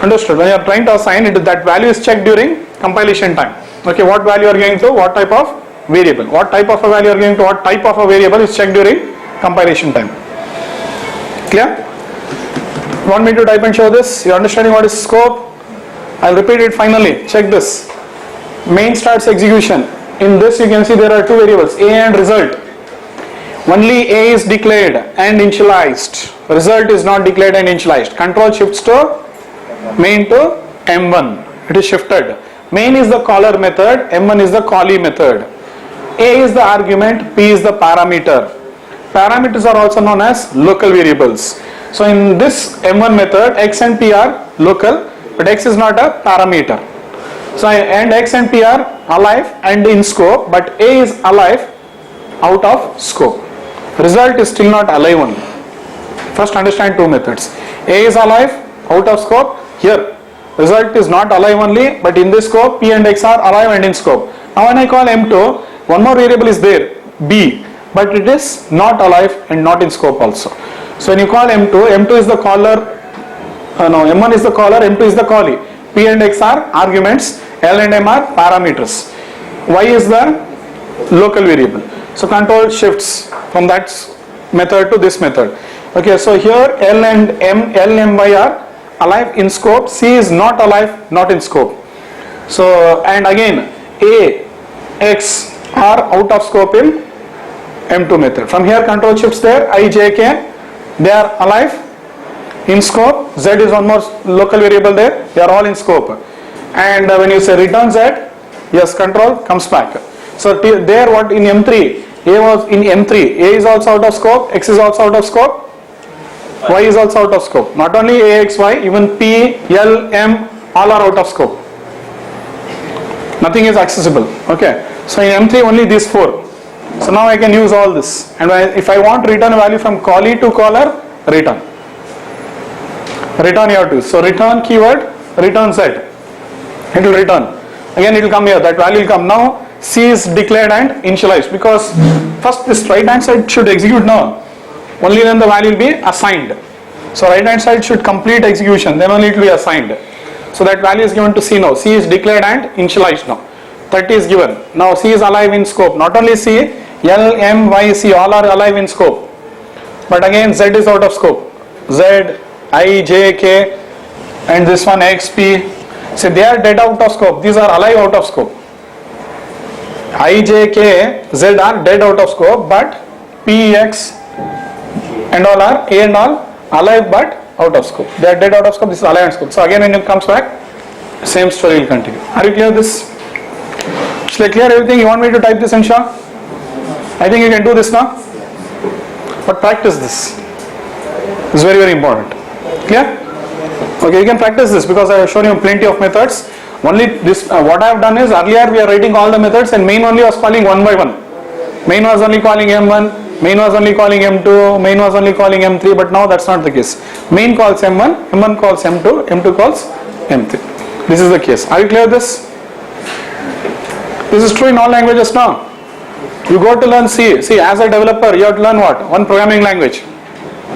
Understood? When you are trying to assign it, that value is checked during compilation time. Okay, what value you are going to what type of variable. What type of a value you are going to what type of a variable is checked during compilation time. Clear? Want me to type and show this? You are understanding what is scope? I will repeat it finally. Check this. Main starts execution. In this you can see there are two variables, A and result. Only A is declared and initialized. Result is not declared and initialized. Control shifts to main to M1. It is shifted. Main is the caller method, M1 is the callee method. A is the argument, P is the parameter. Parameters are also known as local variables. So in this M1 method, X and P are local, but X is not a parameter. So and X and P are alive and in scope, but A is alive out of scope. Result is still not alive only. First understand two methods. A is alive out of scope. Here result is not alive only, but in this scope P and X are alive and in scope. Now when I call M2, one more variable is there, B, but it is not alive and not in scope also. So when you call M2, M2 is the caller, M1 is the caller, M2 is the callee. P and X are arguments, L and M are parameters. Y is the local variable. So control shifts from that method to this method. Okay, so here L and M, Y are alive in scope, C is not alive, not in scope. So and again A, X are out of scope in M2 method. From here control shifts there, I, J, K, they are alive in scope. Z is one more local variable there, they are all in scope. And when you say return Z, yes, control comes back. So there what in M3, A was in M3, A is also out of scope, X is also out of scope, Y is also out of scope. Not only A, X, Y, even P, L, M all are out of scope. Nothing is accessible. Okay. So in M3 only these 4. So now I can use all this. And if I want to return a value from callee to caller, return. Return you have to use. So return keyword, return set. It will return. Again it will come here. That value will come. Now C is declared and initialized, because first this right hand side should execute now. Only then the value will be assigned. So right hand side should complete execution, then only it will be assigned. So that value is given to C now. C is declared and initialized now. 30 is given. Now C is alive in scope. Not only C, L, M, Y, C all are alive in scope. But again Z is out of scope. Z, I, J, K and this one X, P. So they are dead out of scope. These are alive out of scope. I, J, K, Z are dead out of scope, but P, X and all are A and all alive but out of scope. They are dead out of scope. This is alive in scope. So again when it comes back, same story will continue. Are you clear this? Shall I clear everything? You want me to type this, Ansha? I think you can do this now. But practice this. It's very, very important. Clear? Okay, you can practice this because I have shown you plenty of methods. Only this, what I have done is earlier we are writing all the methods and main only was calling one by one. Main was only calling M1, main was only calling M2, main was only calling M3, but now that's not the case. Main calls M1, M1 calls M2, M2 calls M3. This is the case. Are you clear this? This is true in all languages now. You go to learn C. See, as a developer, you have to learn what? One programming language.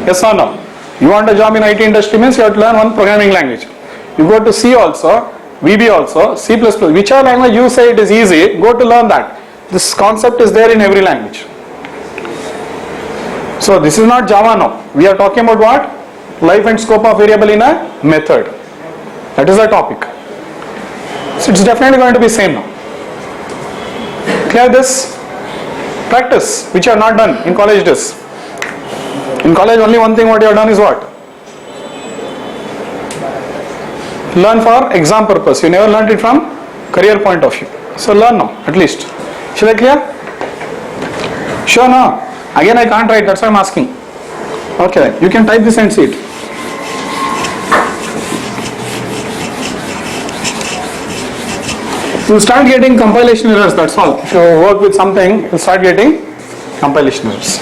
Yes or no? You want a job in IT industry means you have to learn one programming language. You go to C also, VB also, C++. Whichever language you say it is easy, go to learn that. This concept is there in every language. So this is not Java now. We are talking about what? Life and scope of variable in a method. That is the topic. So it's definitely going to be same now. Clear this? Practice, which you have not done in college days. In college only one thing what you have done is what? Learn for exam purpose. You never learned it from career point of view. So learn now at least. Shall I clear? Sure now. Again I can't write, that's why I'm asking. Okay, you can type this and see it. You'll start getting compilation errors, that's all. If you work with something, you'll start getting compilation errors.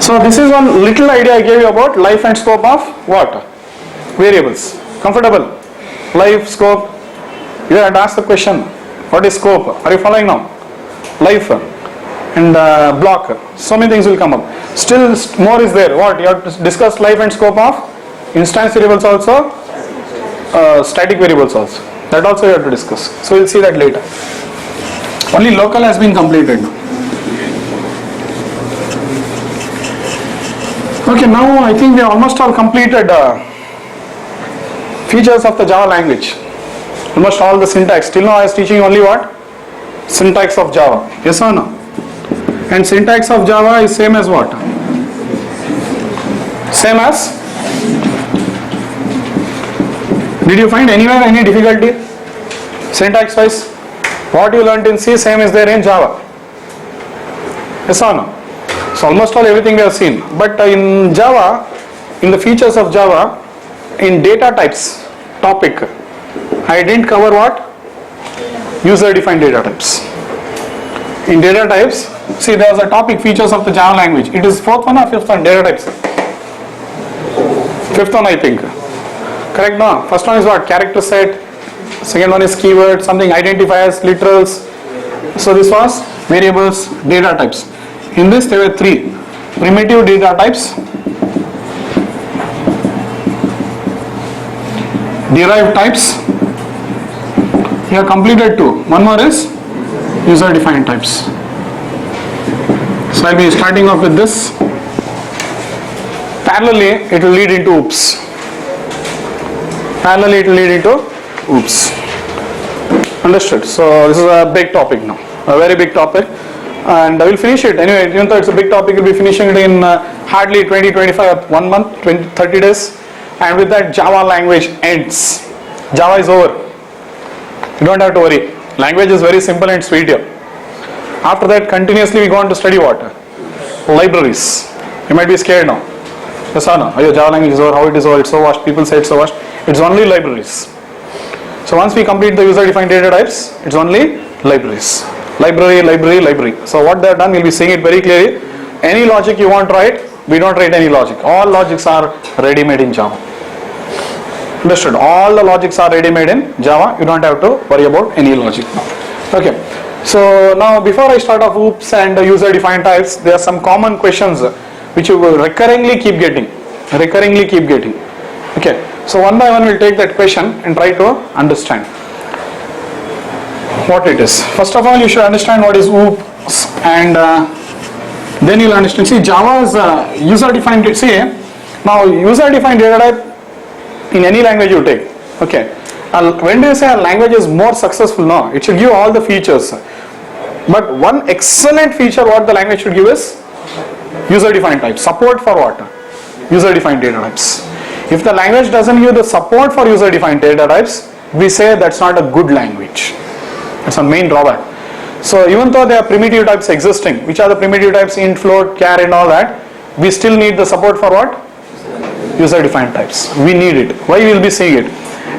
So this is one little idea I gave you about life and scope of what? Variables. Comfortable? Life, scope. You have to ask the question, what is scope? Are you following now? Life and block. So many things will come up. Still more is there. What? You have to discuss life and scope of instance variables also. Static variables also. That also you have to discuss. So we'll see that later. Only local has been completed now. Okay, now I think we almost all completed features of the Java language. Almost all the syntax. Till now I was teaching only what? Syntax of Java. Yes or no? And syntax of Java is same as what? Same as? Did you find anywhere any difficulty? Syntax wise? What you learnt in C, same is there in Java. Yes or no? So almost all everything we have seen. But in Java, in the features of Java, in data types topic, I didn't cover what? User defined data types. In data types, see there was a topic features of the Java language. It is fourth one or fifth one? Data types. Fifth one I think. Correct no? First one is what? Character set. Second one is keyword, something identifiers, literals. So this was variables, data types. In this there were three. Primitive data types, derived types. You have completed two. One more is user defined types. So I'll be starting off with this. Parallelly it will lead into OOPS. Parallelly it will lead into OOPS. Understood? So this is a big topic now. A very big topic. And I will finish it. Anyway, even though it's a big topic, we'll be finishing it in hardly 20-25, 1 month, 30 days. And with that Java language ends. Java is over. You don't have to worry. Language is very simple and sweet here. After that, continuously we go on to study what? Libraries. You might be scared now. Yes or no? Oh, Java language is over, how it is over, it's so washed, people say it's so washed. It's only libraries. So once we complete the user-defined data types, it's only libraries. Library, library, library. So what they have done, we'll be seeing it very clearly. Any logic you want to write, we don't write any logic. All logics are ready-made in Java. Understood? All the logics are ready-made in Java. You don't have to worry about any logic now. Okay. So now before I start off OOPs and user-defined types, there are some common questions which you will recurringly keep getting. Okay. So one by one we'll take that question and try to understand what it is. First of all, you should understand what is OOPs, and then you'll understand. See, Java is user-defined. See, now user-defined data type in any language you take. Okay. When do you say a language is more successful? No, it should give all the features. But one excellent feature what the language should give is user-defined type. Support for what? User-defined data types. If the language doesn't give the support for user-defined data types, we say that's not a good language. That's a main drawback. So even though there are primitive types existing, which are the primitive types, int, float, char and all that, we still need the support for what? User-defined types. We need it. Why? We will be seeing it.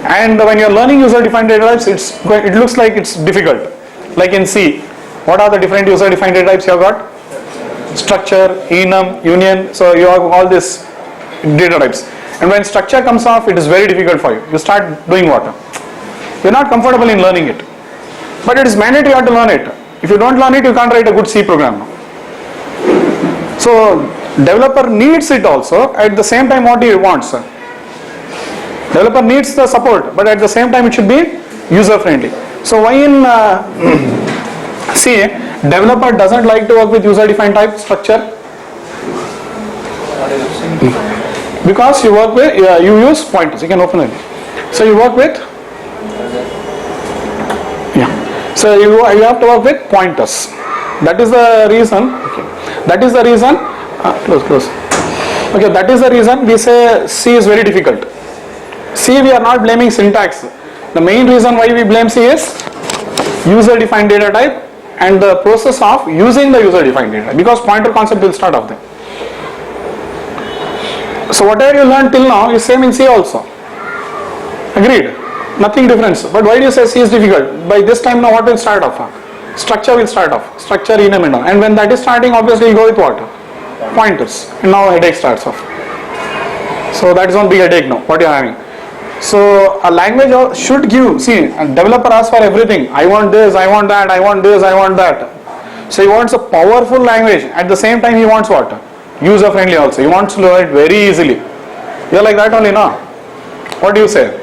And when you are learning user-defined data types, it looks like it's difficult. Like in C, what are the different user-defined data types you have got? Structure, enum, union. So you have all these data types. And when structure comes off, it is very difficult for you. You start doing what? You're not comfortable in learning it. But it is mandatory you have to learn it. If you don't learn it, you can't write a good C program. So developer needs it also. At the same time, what he wants? Developer needs the support, but at the same time it should be user friendly. So why in C, developer doesn't like to work with user defined type structure? Because you work with, you use pointers. You can open it. So you work with, so you have to work with pointers. That is the reason. Okay. That is the reason. Close. Okay, that is the reason we say C is very difficult. C, we are not blaming syntax. The main reason why we blame C is user defined data type and the process of using the user defined data type, because pointer concept will start off there. So whatever you learned till now is same in C also. Agreed? Nothing difference. But why do you say C is difficult? By this time now what will start off? Structure will start off. Structure, enum and all. And when that is starting, obviously you go with what? Pointers. And now headache starts off. So that is one big headache now. What you are having. So a language should give, see, a developer asks for everything. I want this, I want that, I want this, I want that. So he wants a powerful language. At the same time he wants what? User friendly also. He wants to learn it very easily. You are like that only, no? What do you say?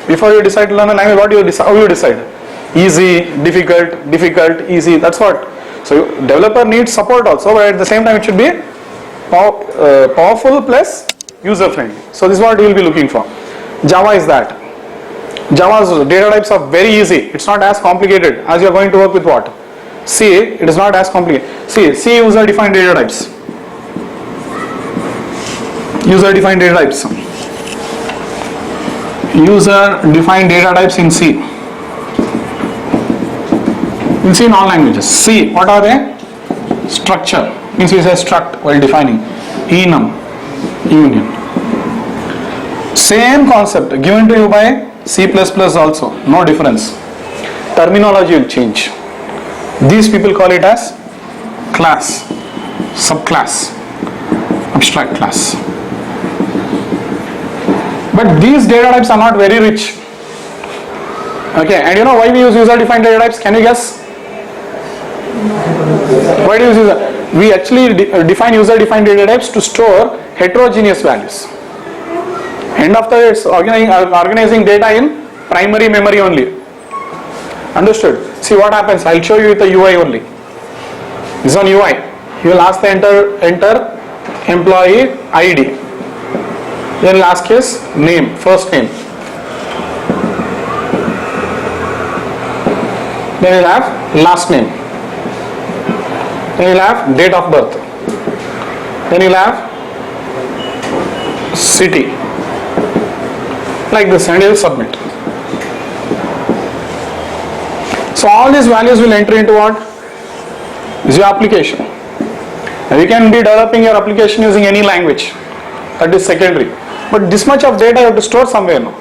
Before you decide to learn a language, what do you decide? How you decide? Easy, difficult, easy. That's what. So developer needs support also, but at the same time it should be powerful plus user friendly. So this is what we will be looking for. Java is that. Java's data types are very easy. It's not as complicated as you are going to work with what? C, it is not as complicated. C user defined data types. User defined data types. User defined data types in C. In C in all languages. C, what are they? Structure. Means we say struct while defining. Enum, union. Same concept given to you by C++ also. No difference. Terminology will change. These people call it as class, subclass, abstract class. But these data types are not very rich. Okay, and you know why we use user defined data types? Can you guess? Why do you use user? We actually define user defined data types to store heterogeneous values. End of the day, it's organizing data in primary memory only. Understood? See what happens. I'll show you with the UI only. This is on UI. You will ask the enter employee ID. Then you'll ask his name, first name. Then you'll have last name. Then you'll have date of birth. Then you'll have city. Like this, and you'll submit. So all these values will enter into what? Is your application. Now you can be developing your application using any language. That is secondary. But this much of data you have to store somewhere now.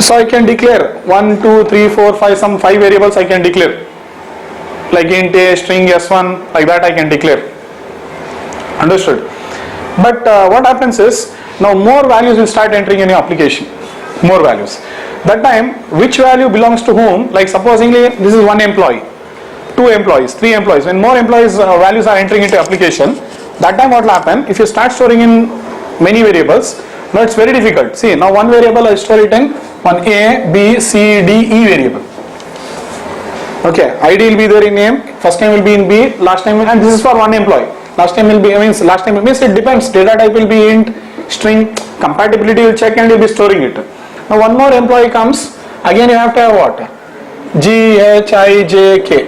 So I can declare 1, 2, 3, 4, 5, some 5 variables I can declare. Like int a, string s1, like that I can declare. Understood? But what happens is, now more values will start entering in your application. More values. That time, which value belongs to whom? Like supposingly, this is one employee, 2 employees, 3 employees. When more employees values are entering into application, that time what will happen? If you start storing in many variables, now it's very difficult. See, now one variable I store it in one A, B, C, D, E variable. Okay, ID will be there in name, first name will be in B, last name will, and this is for one employee. Last name will be, last name means it depends, data type will be int, string, compatibility will check and you will be storing it. Now one more employee comes, again you have to have what? G, H, I, J, K.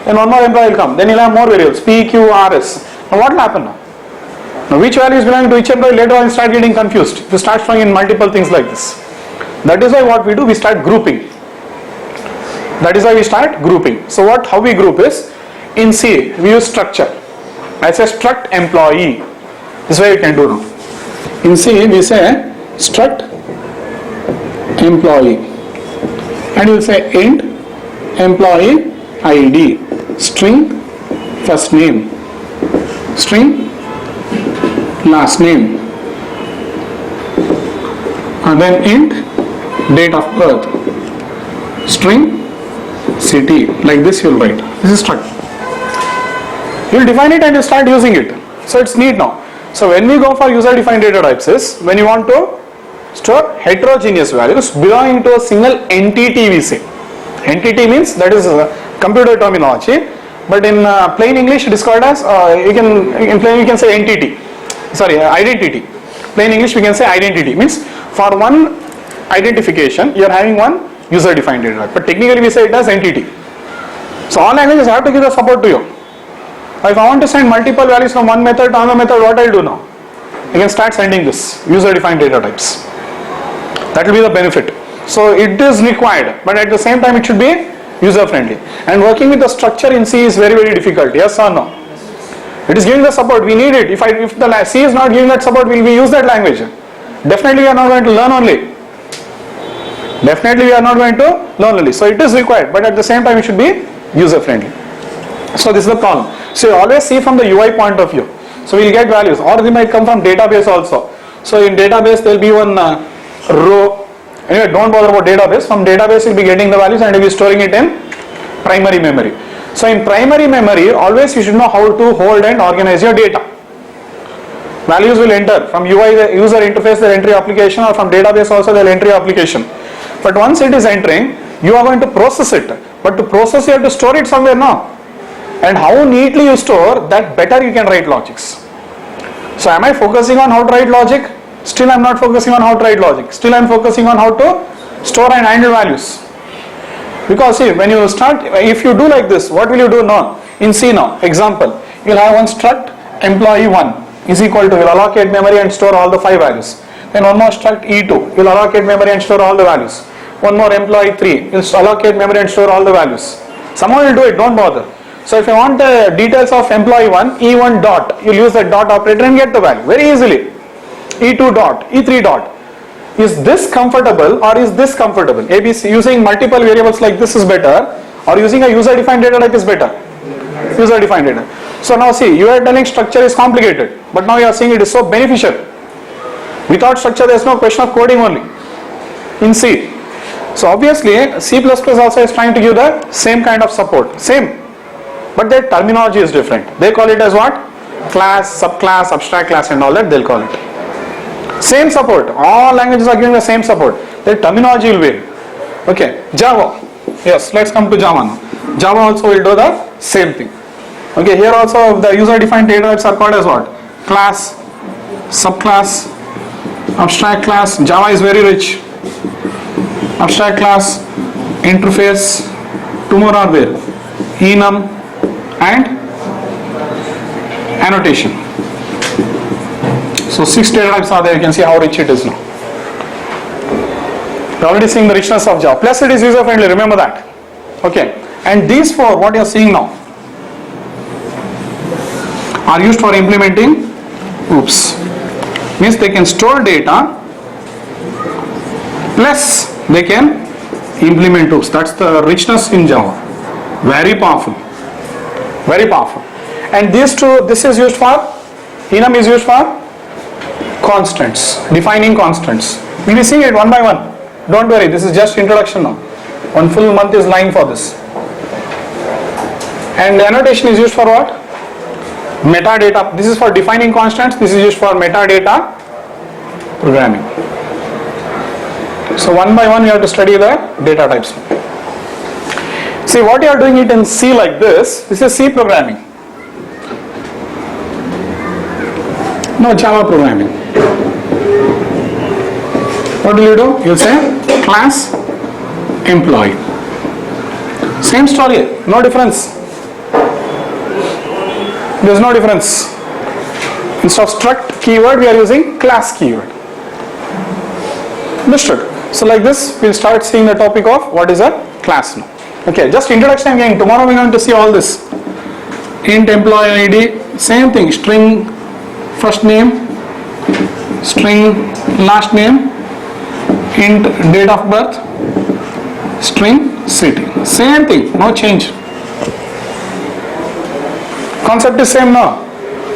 Then one more employee will come, then you will have more variables, P, Q, R, S. Now what will happen now? Now which values belong to which employee, later on you start getting confused. You start showing in multiple things like this. That is why what we do, we start grouping. That is why we start grouping. So how we group is, in C, we use structure. I say struct employee. This is what you can do now. In C, we say struct employee. And you will say int employee ID, string first name, string last name, and then int date of birth, string city. Like this you will write. This is struct. You will define it and you start using it. So it's neat now. So when we go for user defined data types is when you want to store heterogeneous values belonging to a single entity, we say. Entity means that is computer terminology, but in plain English it is called as you can say entity. Sorry, identity. Plain English we can say identity means for one identification you are having one user defined data type, but technically we say it as entity. So all languages have to give the support to you. If I want to send multiple values from one method to another method, what I'll do now? I can start sending this user defined data types. That will be the benefit. So it is required, but at the same time it should be user friendly. And working with the structure in C is very, very difficult. Yes or no? It is giving the support. We need it. If the C is not giving that support, will we use that language? Definitely we are not going to learn only. Definitely we are not going to learn only. So it is required, but at the same time it should be user friendly. So this is the problem. So you always see from the UI point of view. So we will get values, or they might come from database also. So in database there will be one row. Anyway, don't bother about database. From database you will be getting the values and you will be storing it in primary memory. So in primary memory, always you should know how to hold and organize your data. Values will enter from UI, the user interface, their entry application, or from database also their entry application. But once it is entering, you are going to process it. But to process you have to store it somewhere now. And how neatly you store, that better you can write logics. So am I focusing on how to write logic? Still I am not focusing on how to write logic. Still I am focusing on how to store and handle values. Because see, when you start, if you do like this, what will you do now? In C now, example, you will have one struct employee 1 is equal to, you will allocate memory and store all the 5 values. Then one more struct E2, you will allocate memory and store all the values. One more employee 3, you will allocate memory and store all the values. Someone will do it, don't bother. So if you want the details of employee 1, E1 dot, you will use that dot operator and get the value very easily. E2 dot, E3 dot. Is this comfortable or is this comfortable? ABC, using multiple variables like this is better, or using a user defined data type is better? User defined data. So now see, you are telling structure is complicated, but now you are saying it is so beneficial. Without structure there is no question of coding only in C. So obviously C++ also is trying to give the same kind of support, same, but their terminology is different. They call it as what? Class, subclass, abstract class and all that they'll call it. Same support, all languages are giving the same support, their terminology will vary. Okay, Java, yes, let's come to Java now. Java also will do the same thing. Okay, here also the user defined data types are called as what? Class, subclass, abstract class. Java is very rich. Abstract class, interface, two more are there, enum and annotation. So 6 data types are there, you can see how rich it is now. You're already seeing the richness of Java. Plus it is user friendly, remember that. Okay, and these 4, what you are seeing now, are used for implementing oops. Means they can store data Plus they can implement oops. That's the richness in Java. Very powerful. Very powerful. And these two, this is used for, enum is used for constants, defining constants. We'll be seeing it one by one. Don't worry, this is just introduction now. One full month is lying for this. And the annotation is used for what? Metadata. This is for defining constants. This is used for metadata programming. So one by one you have to study the data types. See what you are doing it in C like this. This is C programming. No, Java programming. What will you do? You'll say class employee. Same story, no difference. There is no difference. Instead of struct keyword, we are using class keyword. Understood? So like this, we'll start seeing the topic of what is a class now. Okay, just introduction I'm getting. Tomorrow we're going to see all this. Int employee ID, same thing. String first name, string last name, int date of birth, string city. Same thing, no change. Concept is same now,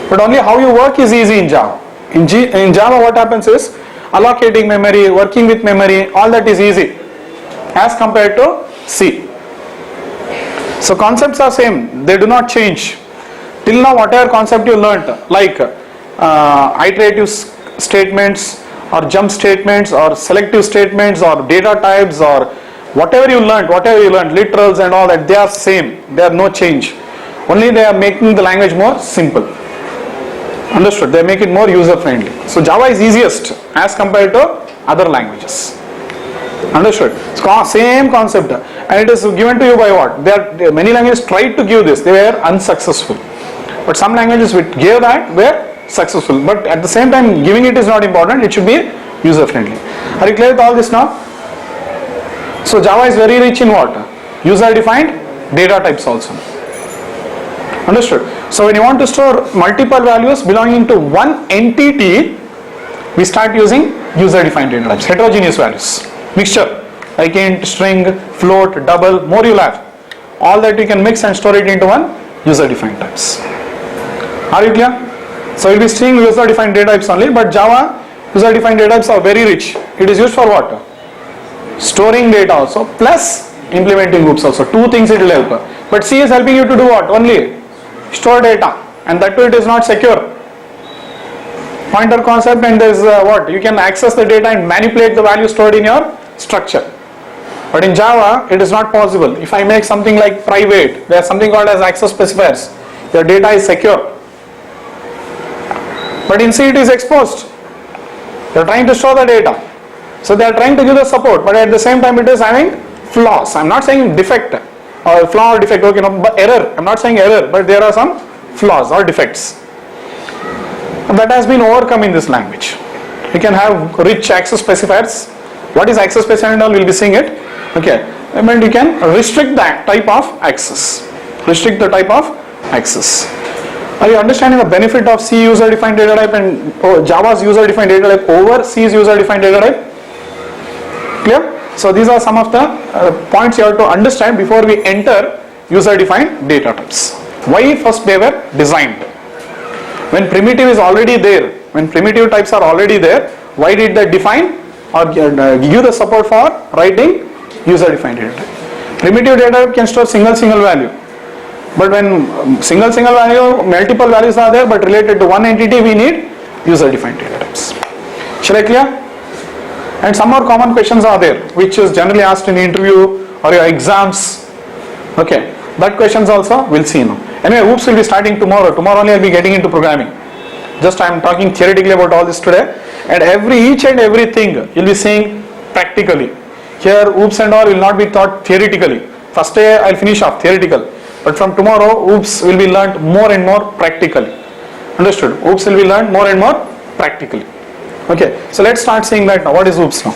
but only how you work is easy in Java. In Java what happens is allocating memory, working with memory, all that is easy as compared to C. So concepts are same, they do not change. Till now whatever concept you learnt, like iterative statements or jump statements or selective statements or data types or whatever you learnt, literals and all that, they are same, they are no change. Only they are making the language more simple. Understood? They make it more user friendly. So Java is easiest as compared to other languages. Understood? Same concept, and it is given to you by what? Many languages tried to give this, they were unsuccessful. But some languages which gave that were successful. But at the same time, giving it is not important, it should be user friendly. Are you clear with all this now? So Java is very rich in what? User defined data types also. Understood? So when you want to store multiple values belonging to one entity, we start using user defined data types, heterogeneous values, mixture like int, string, float, double, more you'll have. All that you can mix and store it into one user defined types. Are you clear? So we'll be seeing user defined data types only, but Java user defined data types are very rich. It is used for what? Storing data also plus implementing loops also. Two things it will help. But C is helping you to do what? Only store data, and that too it is not secure. Pointer concept, and there is what? You can access the data and manipulate the value stored in your structure. But in Java, it is not possible. If I make something like private, there is something called as access specifiers. Your data is secure. But in C it is exposed. They are trying to store the data. So they are trying to give the support, but at the same time it is having flaws. I am not saying defect or flaw or defect, okay, no, but error. I am not saying error, but there are some flaws or defects. And that has been overcome in this language. You can have rich access specifiers. What is access specifier and all, we will be seeing it. Okay, and you can restrict that type of access. Restrict the type of access. Are you understanding the benefit of C user defined data type and Java's user defined data type over C's user defined data type? Clear? So these are some of the points you have to understand before we enter user defined data types. Why first they were designed? When primitive is already there, when primitive types are already there, why did they define or give the support for writing user defined data type? Primitive data type can store single value. But when single value, multiple values are there but related to one entity, we need user defined data types. Shall I clear? And some more common questions are there which is generally asked in the interview or your exams. Okay, that questions also we'll see now. Anyway, OOPS will be starting tomorrow. Tomorrow only I'll be getting into programming. Just I am talking theoretically about all this today, and each and everything you'll be seeing practically. Here OOPS and all will not be taught theoretically. First day I'll finish off theoretical, but from tomorrow OOPS will be learnt more and more practically. Understood? OOPS will be learnt more and more practically. Okay, so let's start seeing that now. What is OOPS now?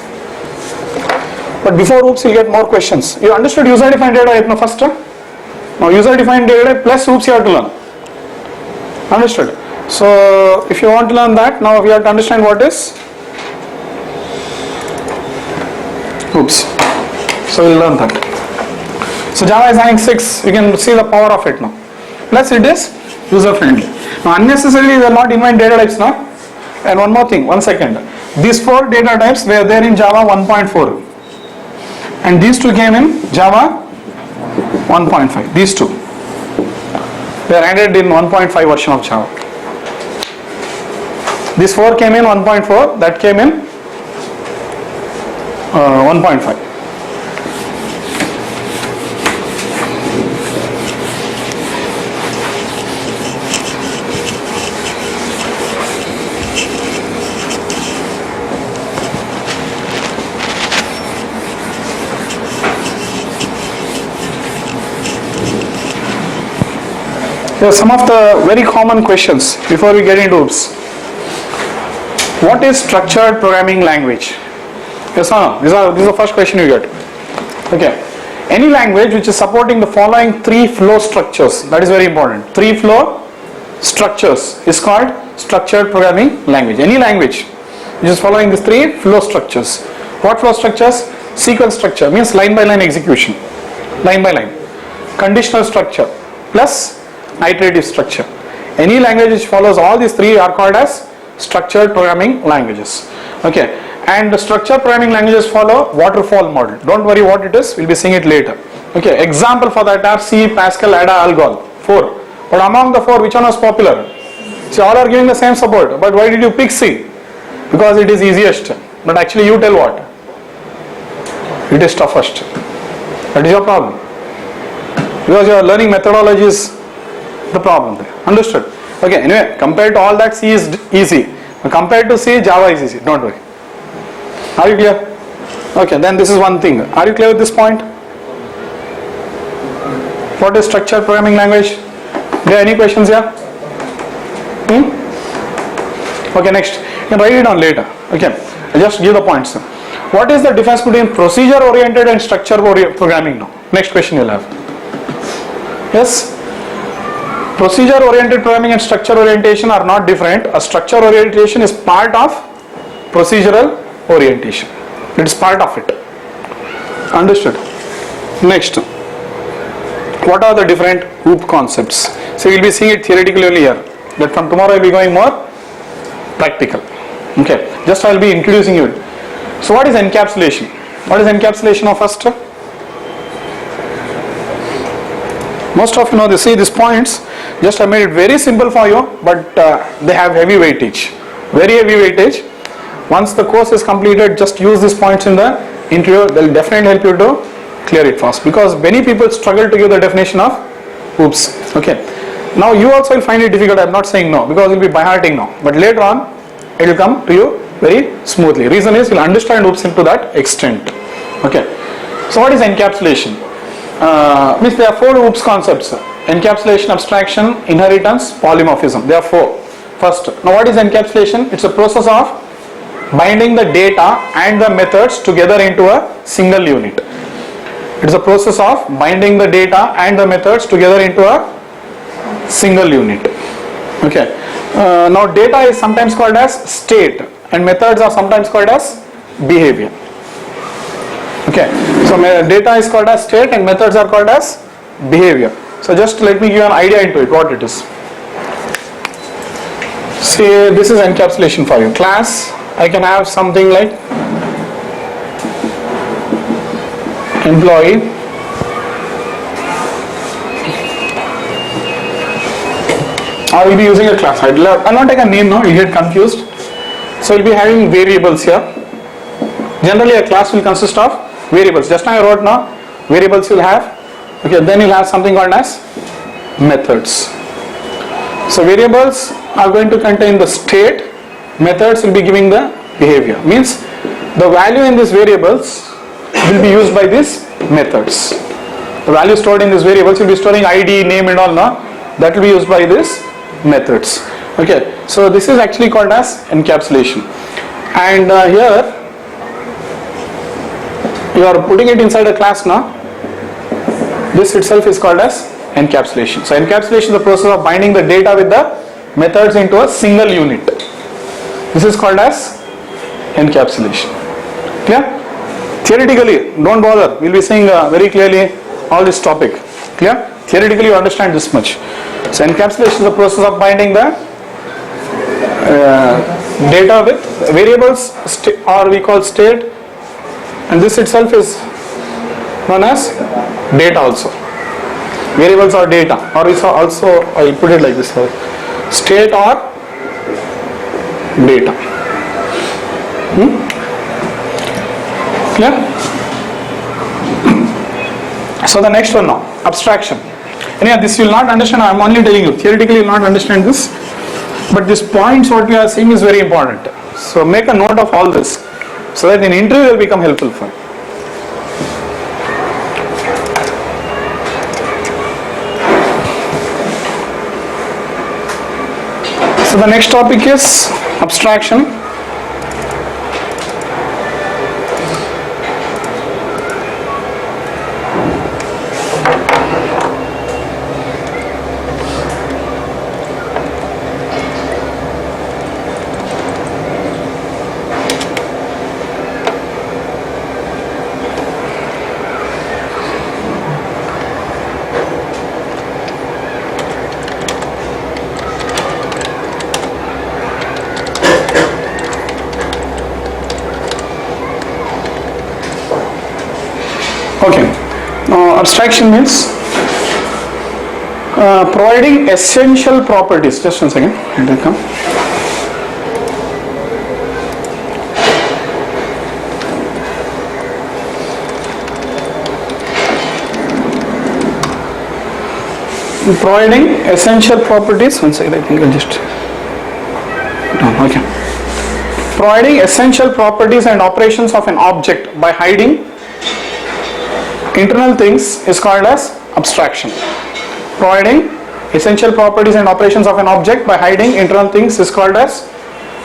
But before OOPS you'll get more questions. You understood user defined data type now first? Now user defined data type plus OOPS you have to learn. Understood? So if you want to learn that, now we have to understand what is Oops. So we'll learn that. So Java is having 6. You can see the power of it now. Plus it is user friendly. Now unnecessarily we will not invent data types now. And one more thing, 1 second. These 4 data types were there in Java 1.4. And these 2 came in Java 1.5. These 2. They are added in 1.5 version of Java. This 4 came in 1.4, that came in 1.5. Here are some of the very common questions before we get into OOPS. What is structured programming language? Yes or no? This is the first question you get. Okay. Any language which is supporting the following 3 flow structures, that is very important. 3 flow structures is called structured programming language. Any language which is following these 3 flow structures. What flow structures? Sequence structure means line by line execution. Line by line. Conditional structure plus iterative structure. Any language which follows all these 3 are called as structured programming languages. Okay. And the structured programming languages follow waterfall model. Don't worry what it is, we'll be seeing it later. Okay. Example for that are C, Pascal, Ada, Algol. 4. But among the 4, which one was popular? See, all are giving the same support. But why did you pick C? Because it is easiest. But actually you tell what? It is toughest. That is your problem. Because your learning methodology is the problem there. Understood? Okay, anyway, compared to all that, C is easy. But compared to C, Java is easy. Don't worry. Are you clear? Okay, then this is one thing. Are you clear with this point? What is structured programming language? Do you have any questions here? Okay, next. You can write it down later. Okay, I'll just give the points. What is the difference between procedure oriented and structure programming now? Next question you'll have. Yes? Procedure oriented programming and structure orientation are not different. A structure orientation is part of procedural orientation. It is part of it. Understood? Next. What are the different OOP concepts? So we'll be seeing it theoretically only here. But from tomorrow we'll be going more practical. Okay. Just I'll be introducing you. So what is encapsulation? What is encapsulation of first? Most of you know this. See these points. Just I made it very simple for you, but they have heavy weightage. Very heavy weightage. Once the course is completed, just use these points in the interview. They'll definitely help you to clear it fast. Because many people struggle to give the definition of OOPS. Okay. Now you also will find it difficult. I'm not saying no, because you'll be by hearting now. But later on, it will come to you very smoothly. Reason is you'll understand OOPS to that extent. Okay. So what is encapsulation? Means there are 4 OOPS concepts. Encapsulation, abstraction, inheritance, polymorphism. There are 4. First, now what is encapsulation? It's a process of binding the data and the methods together into a single unit. It's a process of binding the data and the methods together into a single unit. Okay. Now data is sometimes called as state and methods are sometimes called as behavior. Okay. So data is called as state and methods are called as behavior. So just let me give you an idea into it, what it is. Say this is encapsulation for you. Class, I can have something like employee, I will be using a class. I'll not take a name now, you get confused. So we'll be having variables here. Generally a class will consist of variables. Just now I wrote now, variables you'll have. Okay, then you'll have something called as methods. So variables are going to contain the state, methods will be giving the behavior. Means the value in these variables will be used by these methods. The value stored in these variables will be storing ID, name and all now. That will be used by these methods. Okay, so this is actually called as encapsulation. And here you are putting it inside a class now. This itself is called as encapsulation. So encapsulation is the process of binding the data with the methods into a single unit. This is called as encapsulation. Clear? Theoretically, don't bother. We'll be saying very clearly all this topic. Clear? Theoretically, you understand this much. So encapsulation is the process of binding the data with variables, or we call state, and this itself is known as data also. Variables or data, or is also, I'll put it like this, state or data. Clear? So the next one now, abstraction. Anyhow, this you will not understand, I am only telling you, theoretically you will not understand this, but these points what we are seeing is very important. So make a note of all this, so that in interview it will become helpful for you. So the next topic is abstraction. Okay, now abstraction means providing essential properties. Just 1 second, here they come. Providing essential properties. 1 second, I think I'll just. Okay. Providing essential properties and operations of an object by hiding internal things is called as abstraction. Providing essential properties and operations of an object by hiding internal things is called as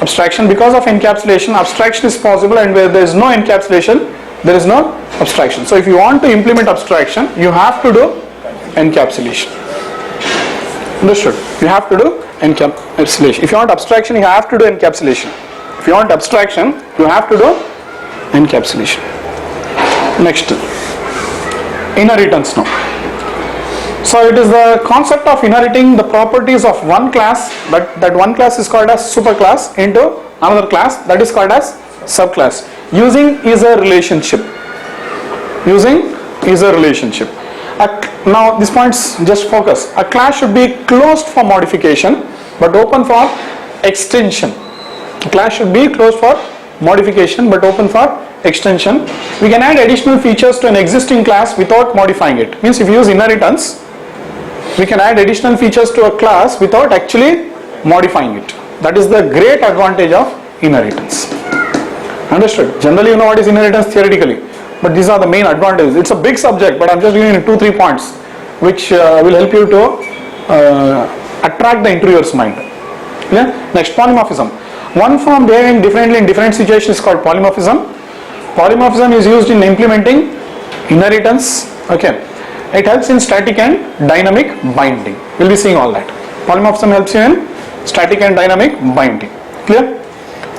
abstraction. Because of encapsulation, abstraction is possible, and where there is no encapsulation, there is no abstraction. So if you want to implement abstraction, you have to do encapsulation. Understood? You have to do encapsulation. If you want abstraction, you have to do encapsulation. If you want abstraction, you have to do encapsulation. Next. Inheritance now. So it is the concept of inheriting the properties of one class, but that one class is called as superclass, into another class that is called as subclass. Using is a relationship. Using is a relationship. Now these points just focus. A class should be closed for modification but open for extension. A class should be closed for modification but open for extension. We can add additional features to an existing class without modifying it. Means if you use inheritance, we can add additional features to a class without actually modifying it. That is the great advantage of inheritance. Understood? Generally you know what is inheritance theoretically, but these are the main advantages. It's a big subject, but I'm just giving you 2-3 points which will help you to attract the interviewer's mind. Yeah? Next, polymorphism. One form behaving differently in different situations is called polymorphism. Polymorphism is used in implementing inheritance. Okay, it helps in static and dynamic binding. We'll be seeing all that. Polymorphism helps you in static and dynamic binding. Clear?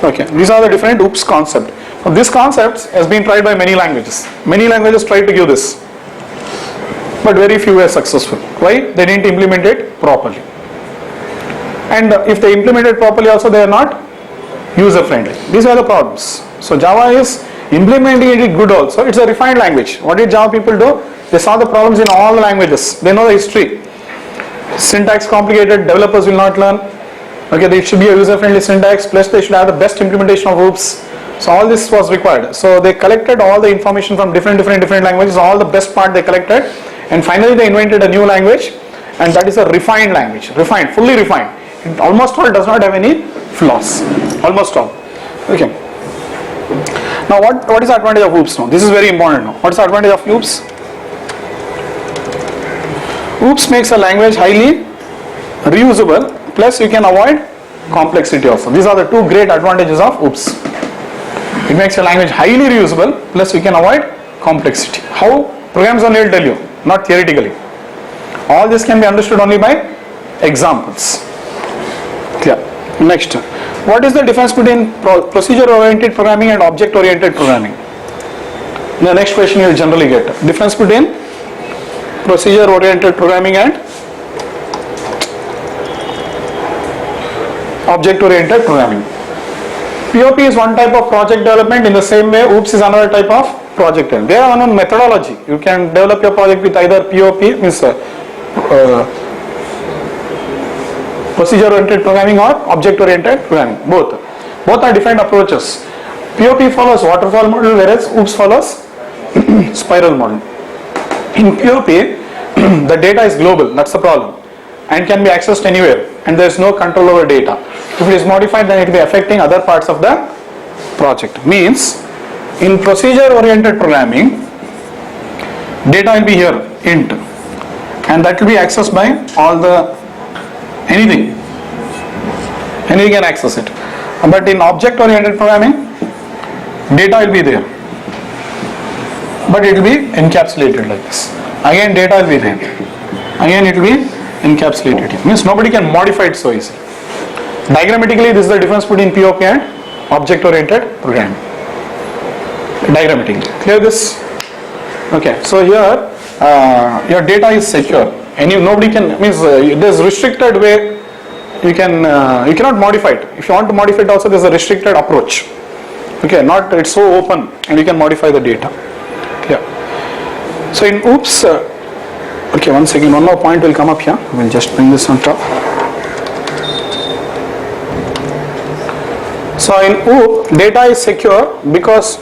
Okay, these are the different OOPS concept. Now, this concept has been tried by many languages. Many languages tried to give this, but very few were successful. Why? They didn't implement it properly. And if they implement it properly also, they are not user friendly. These are the problems. So Java is implementing it good also. It's a refined language. What did Java people do? They saw the problems in all the languages. They know the history. Syntax complicated, developers will not learn. Okay, there should be a user friendly syntax, plus they should have the best implementation of OOPS. So all this was required. So they collected all the information from different languages, all the best part they collected, and finally they invented a new language, and that is a refined language. Refined, fully refined. It almost all does not have any flaws. Almost all. Okay. Now what is the advantage of OOPS now? This is very important now. What is the advantage of OOPS? OOPS makes a language highly reusable, plus you can avoid complexity also. These are the two great advantages of OOPS. It makes a language highly reusable, plus you can avoid complexity. How? Programs only will tell you, not theoretically. All this can be understood only by examples. Clear? Next, what is the difference between procedure-oriented programming and object-oriented programming? In the next question you will generally get difference between procedure oriented programming and object oriented programming. POP is one type of project development, in the same way OOPS is another type of project. They are one methodology. You can develop your project with either POP, means procedure oriented programming, or object oriented programming. Both are different approaches. POP follows waterfall model, whereas OOPS follows spiral model. In POP the data is global, that's the problem, and can be accessed anywhere, and there is no control over data. If it is modified, then it will be affecting other parts of the project. Means in procedure oriented programming, data will be here, int, and that will be accessed by all the anything can access it. But in object oriented programming, data will be there, but it will be encapsulated like this. Again data will be there, again it will be encapsulated here. Means nobody can modify it so easily. Diagrammatically, this is the difference between POP and object oriented programming. Diagrammatically, clear this? Okay, so here your data is secure, and nobody can, means there's restricted way you cannot modify it. If you want to modify it also, there's a restricted approach. Okay, not it's so open and you can modify the data. Clear? So in OOPS, okay, one second, one more point will come up here. We'll just bring this on top. So in OOP, data is secure because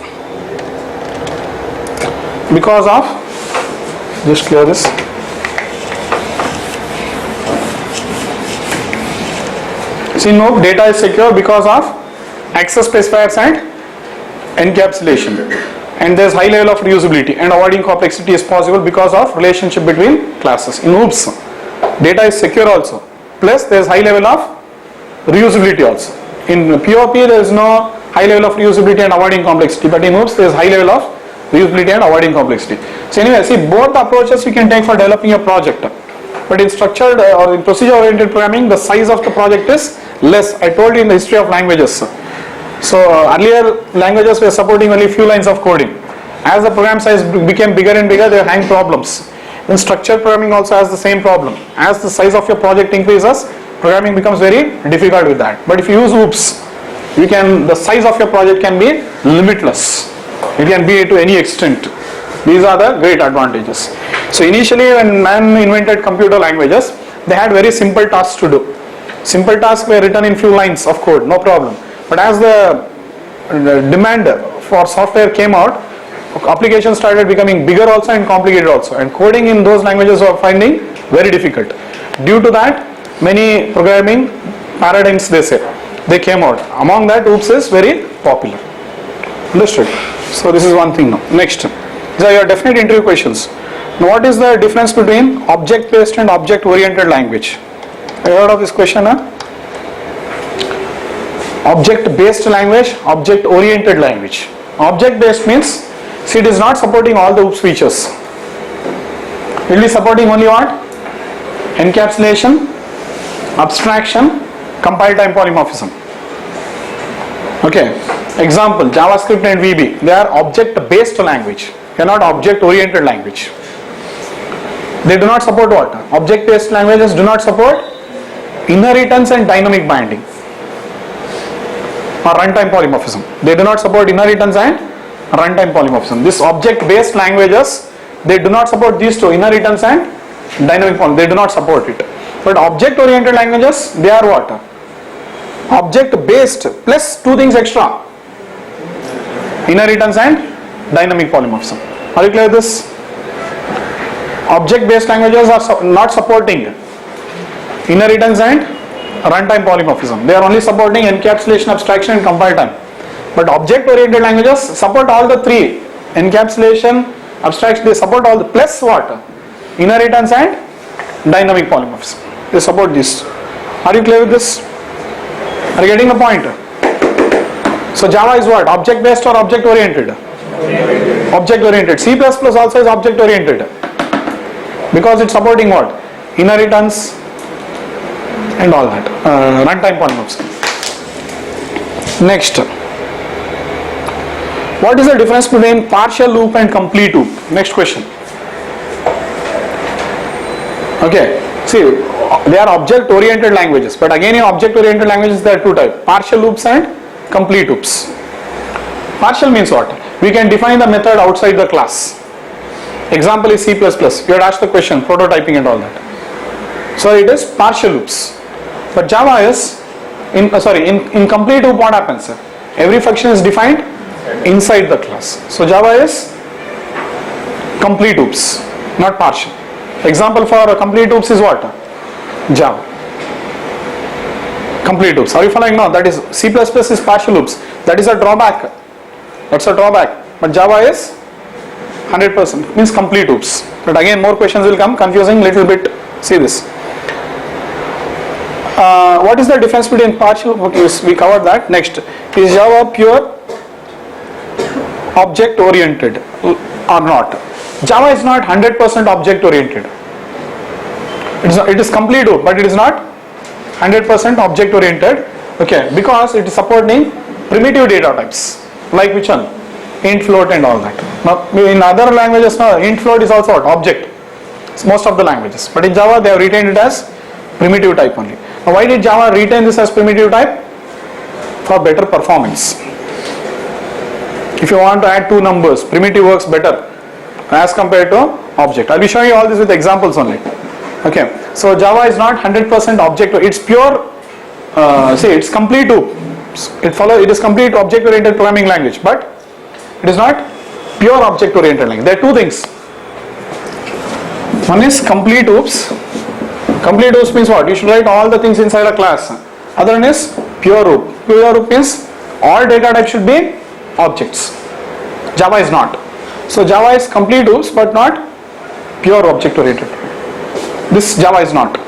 of, just clear this. So in OOP, data is secure because of access specifiers and encapsulation, and there is high level of reusability, and avoiding complexity is possible because of relationship between classes. In OOPS, data is secure also, plus there is high level of reusability also. In POP there is no high level of reusability and avoiding complexity, but in OOPS there is high level of reusability and avoiding complexity. So anyway, see, both approaches you can take for developing a project, but in structured or in procedure oriented programming, the size of the project is less. I told you in the history of languages. So earlier languages were supporting only few lines of coding. As the program size became bigger and bigger, there were hang problems. In structured programming also has the same problem. As the size of your project increases, programming becomes very difficult with that. But if you use OOPS, the size of your project can be limitless. It can be to any extent. These are the great advantages. So initially when man invented computer languages, they had very simple tasks to do. Simple tasks were written in few lines of code, no problem. But as the demand for software came out, applications started becoming bigger also and complicated also, and coding in those languages were finding very difficult. Due to that, many programming paradigms they came out. Among that, OOPS is very popular. Understood? So this is one thing now. Next, these are your definite interview questions. Now what is the difference between object based and object oriented language? Have you heard of this question? Object based language, object oriented language. Object based means, see, it is not supporting all the OOPS features. It will be supporting only what? Encapsulation, abstraction, compile time polymorphism. Okay, example, JavaScript and VB, they are object based language, they are not object oriented language. They do not support what? Object based languages do not support inheritance and dynamic binding or runtime polymorphism. They do not support inheritance and runtime polymorphism. This object based languages, they do not support these two, inheritance and dynamic polymorphism. They do not support it. But object oriented languages, they are what? Object based plus two things extra, inheritance and dynamic polymorphism. Are you clear with this? Object based languages are not supporting inheritance and runtime polymorphism. They are only supporting encapsulation, abstraction and compile time. But object oriented languages support all the three, encapsulation, abstraction, they support all the, plus what? Inheritance and dynamic polymorphism. They support this. Are you clear with this? Are you getting the point? So Java is what? Object based or object oriented? Object oriented. C++ also is object oriented, because it's supporting what? Inheritance and all that. Runtime polymorphism. Next, What is the difference between partial loop and complete loop? Next question. Okay, see, they are object-oriented languages, but again in object-oriented languages there are two types, partial loops and complete loops. Partial means what? We can define the method outside the class. Example is C++. You had asked the question, prototyping and all that. So it is partial loops. But Java is, in complete loop what happens? Every function is defined inside the class. So Java is complete loops, not partial. Example for a complete loops is what? Java. Complete loops. Are you following now? That is C++ is partial loops. That is a drawback. That's a drawback. But Java is 100%, means complete loops. But again more questions will come, confusing little bit. See this. What is the difference between partial? Okay, we covered that. Next, is Java pure object oriented or not? Java is not 100% object oriented. It is complete loop, but it is not 100% object oriented. Okay, because it is supporting primitive data types, like which one? Int, float and all that. Now in other languages, now int, float is also what? Object. It's most of the languages, but in Java they have retained it as primitive type only. Now why did Java retain this as primitive type? For better performance. If you want to add two numbers, primitive works better as compared to object. I'll be showing you all this with examples only. Okay, so Java is not 100% object. It's pure. It's complete loop. It is complete object-oriented programming language, but it is not pure object-oriented language. There are two things. One is complete loops. Complete loops means what? You should write all the things inside a class. Other one is pure loop. Pure loop means all data types should be objects. Java is not. So Java is complete loops but not pure object oriented. This Java is not.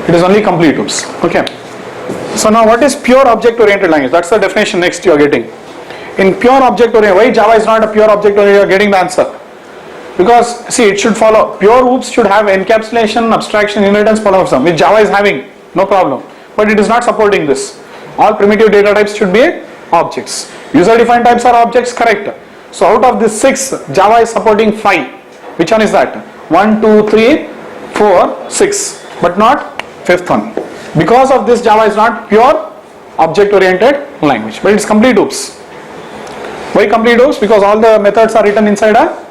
It is only complete loops. Okay. So now what is pure object oriented language? That's the definition next you are getting. In pure object oriented, why Java is not a pure object oriented? You are getting the answer. Because see, it should follow. Pure loops should have encapsulation, abstraction, inheritance, polymorphism, which Java is having, no problem. But it is not supporting this. All primitive data types should be objects. User defined types are objects, correct. So out of this 6, Java is supporting 5. Which one is that? 1, 2, 3, 4, 6. But not 5th one. Because of this, Java is not pure object oriented language. But it is complete loops. Why complete loops? Because all the methods are written inside a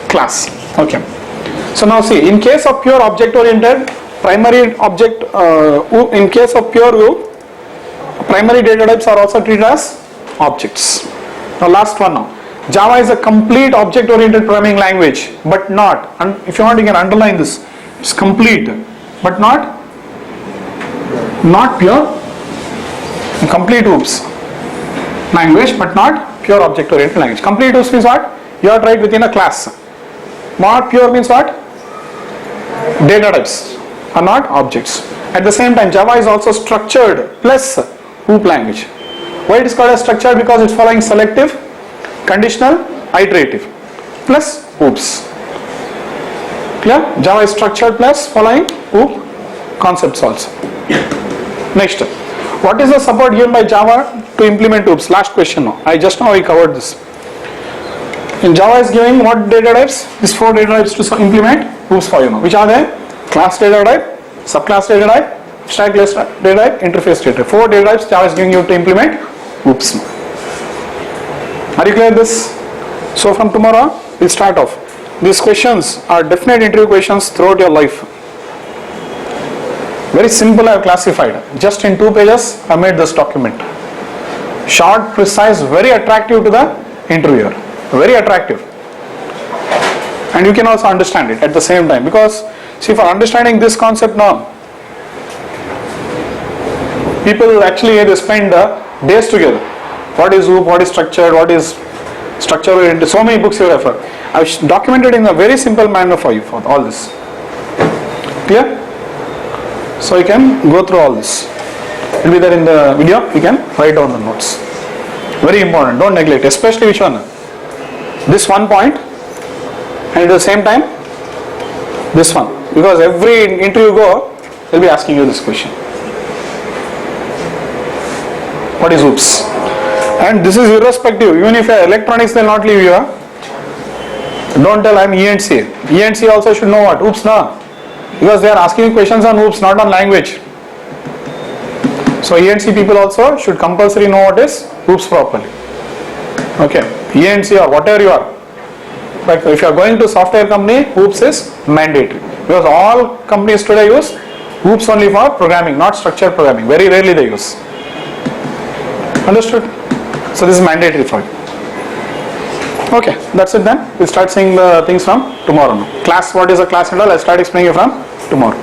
class. Okay. So now see, in case of pure object oriented, primary object, in case of pure loop, primary data types are also treated as objects. Now last one now. Java is a complete object oriented programming language, but not, and if you want you can underline this, it's complete, but not pure, complete loops language, but not pure object oriented language. Complete loops means what? You are right within a class. Not pure means what? Data types are not objects. At the same time, Java is also structured plus loop language. Why it is called as structured? Because it's following selective, conditional, iterative plus loops. Clear? Java is structured plus following loop concepts also. Next, what is the support given by Java to implement loops? Last question now. I covered this. In Java is giving what data types? These 4 data types to implement loops for you now. Which are they? Class data type, subclass data type, abstract data type, interface data type. 4 data types Java is giving you to implement loops now. Are you clear this? So from tomorrow we'll start off. These questions are definite interview questions throughout your life. Very simple I have classified. Just in 2 pages I made this document. Short, precise, very attractive to the interviewer. Very attractive. And you can also understand it at the same time. Because see, for understanding this concept now, people actually they spend days together. What is loop, what is structured, what is structure oriented, so many books you refer. I have documented in a very simple manner for you for all this. Clear? So you can go through all this. It will be there in the video, you can write down the notes. Very important, don't neglect, especially which one? This one point, and at the same time this one, because every interview you go they'll be asking you this question. What is loops? And this is irrespective, even if you are electronics, they will not leave you. Don't tell I am E&C. E&C also should know what? Oops, no. Because they are asking questions on oops, not on language. So E&C people also should compulsory know what is oops properly. Okay, E&C or whatever you are. But if you are going to software company, oops is mandatory. Because all companies today use oops only for programming, not structured programming. Very rarely they use. Understood? So this is mandatory for you. Okay, that's it then. We'll start seeing the things from tomorrow now. Class, what is a class and all, I'll start explaining you from tomorrow.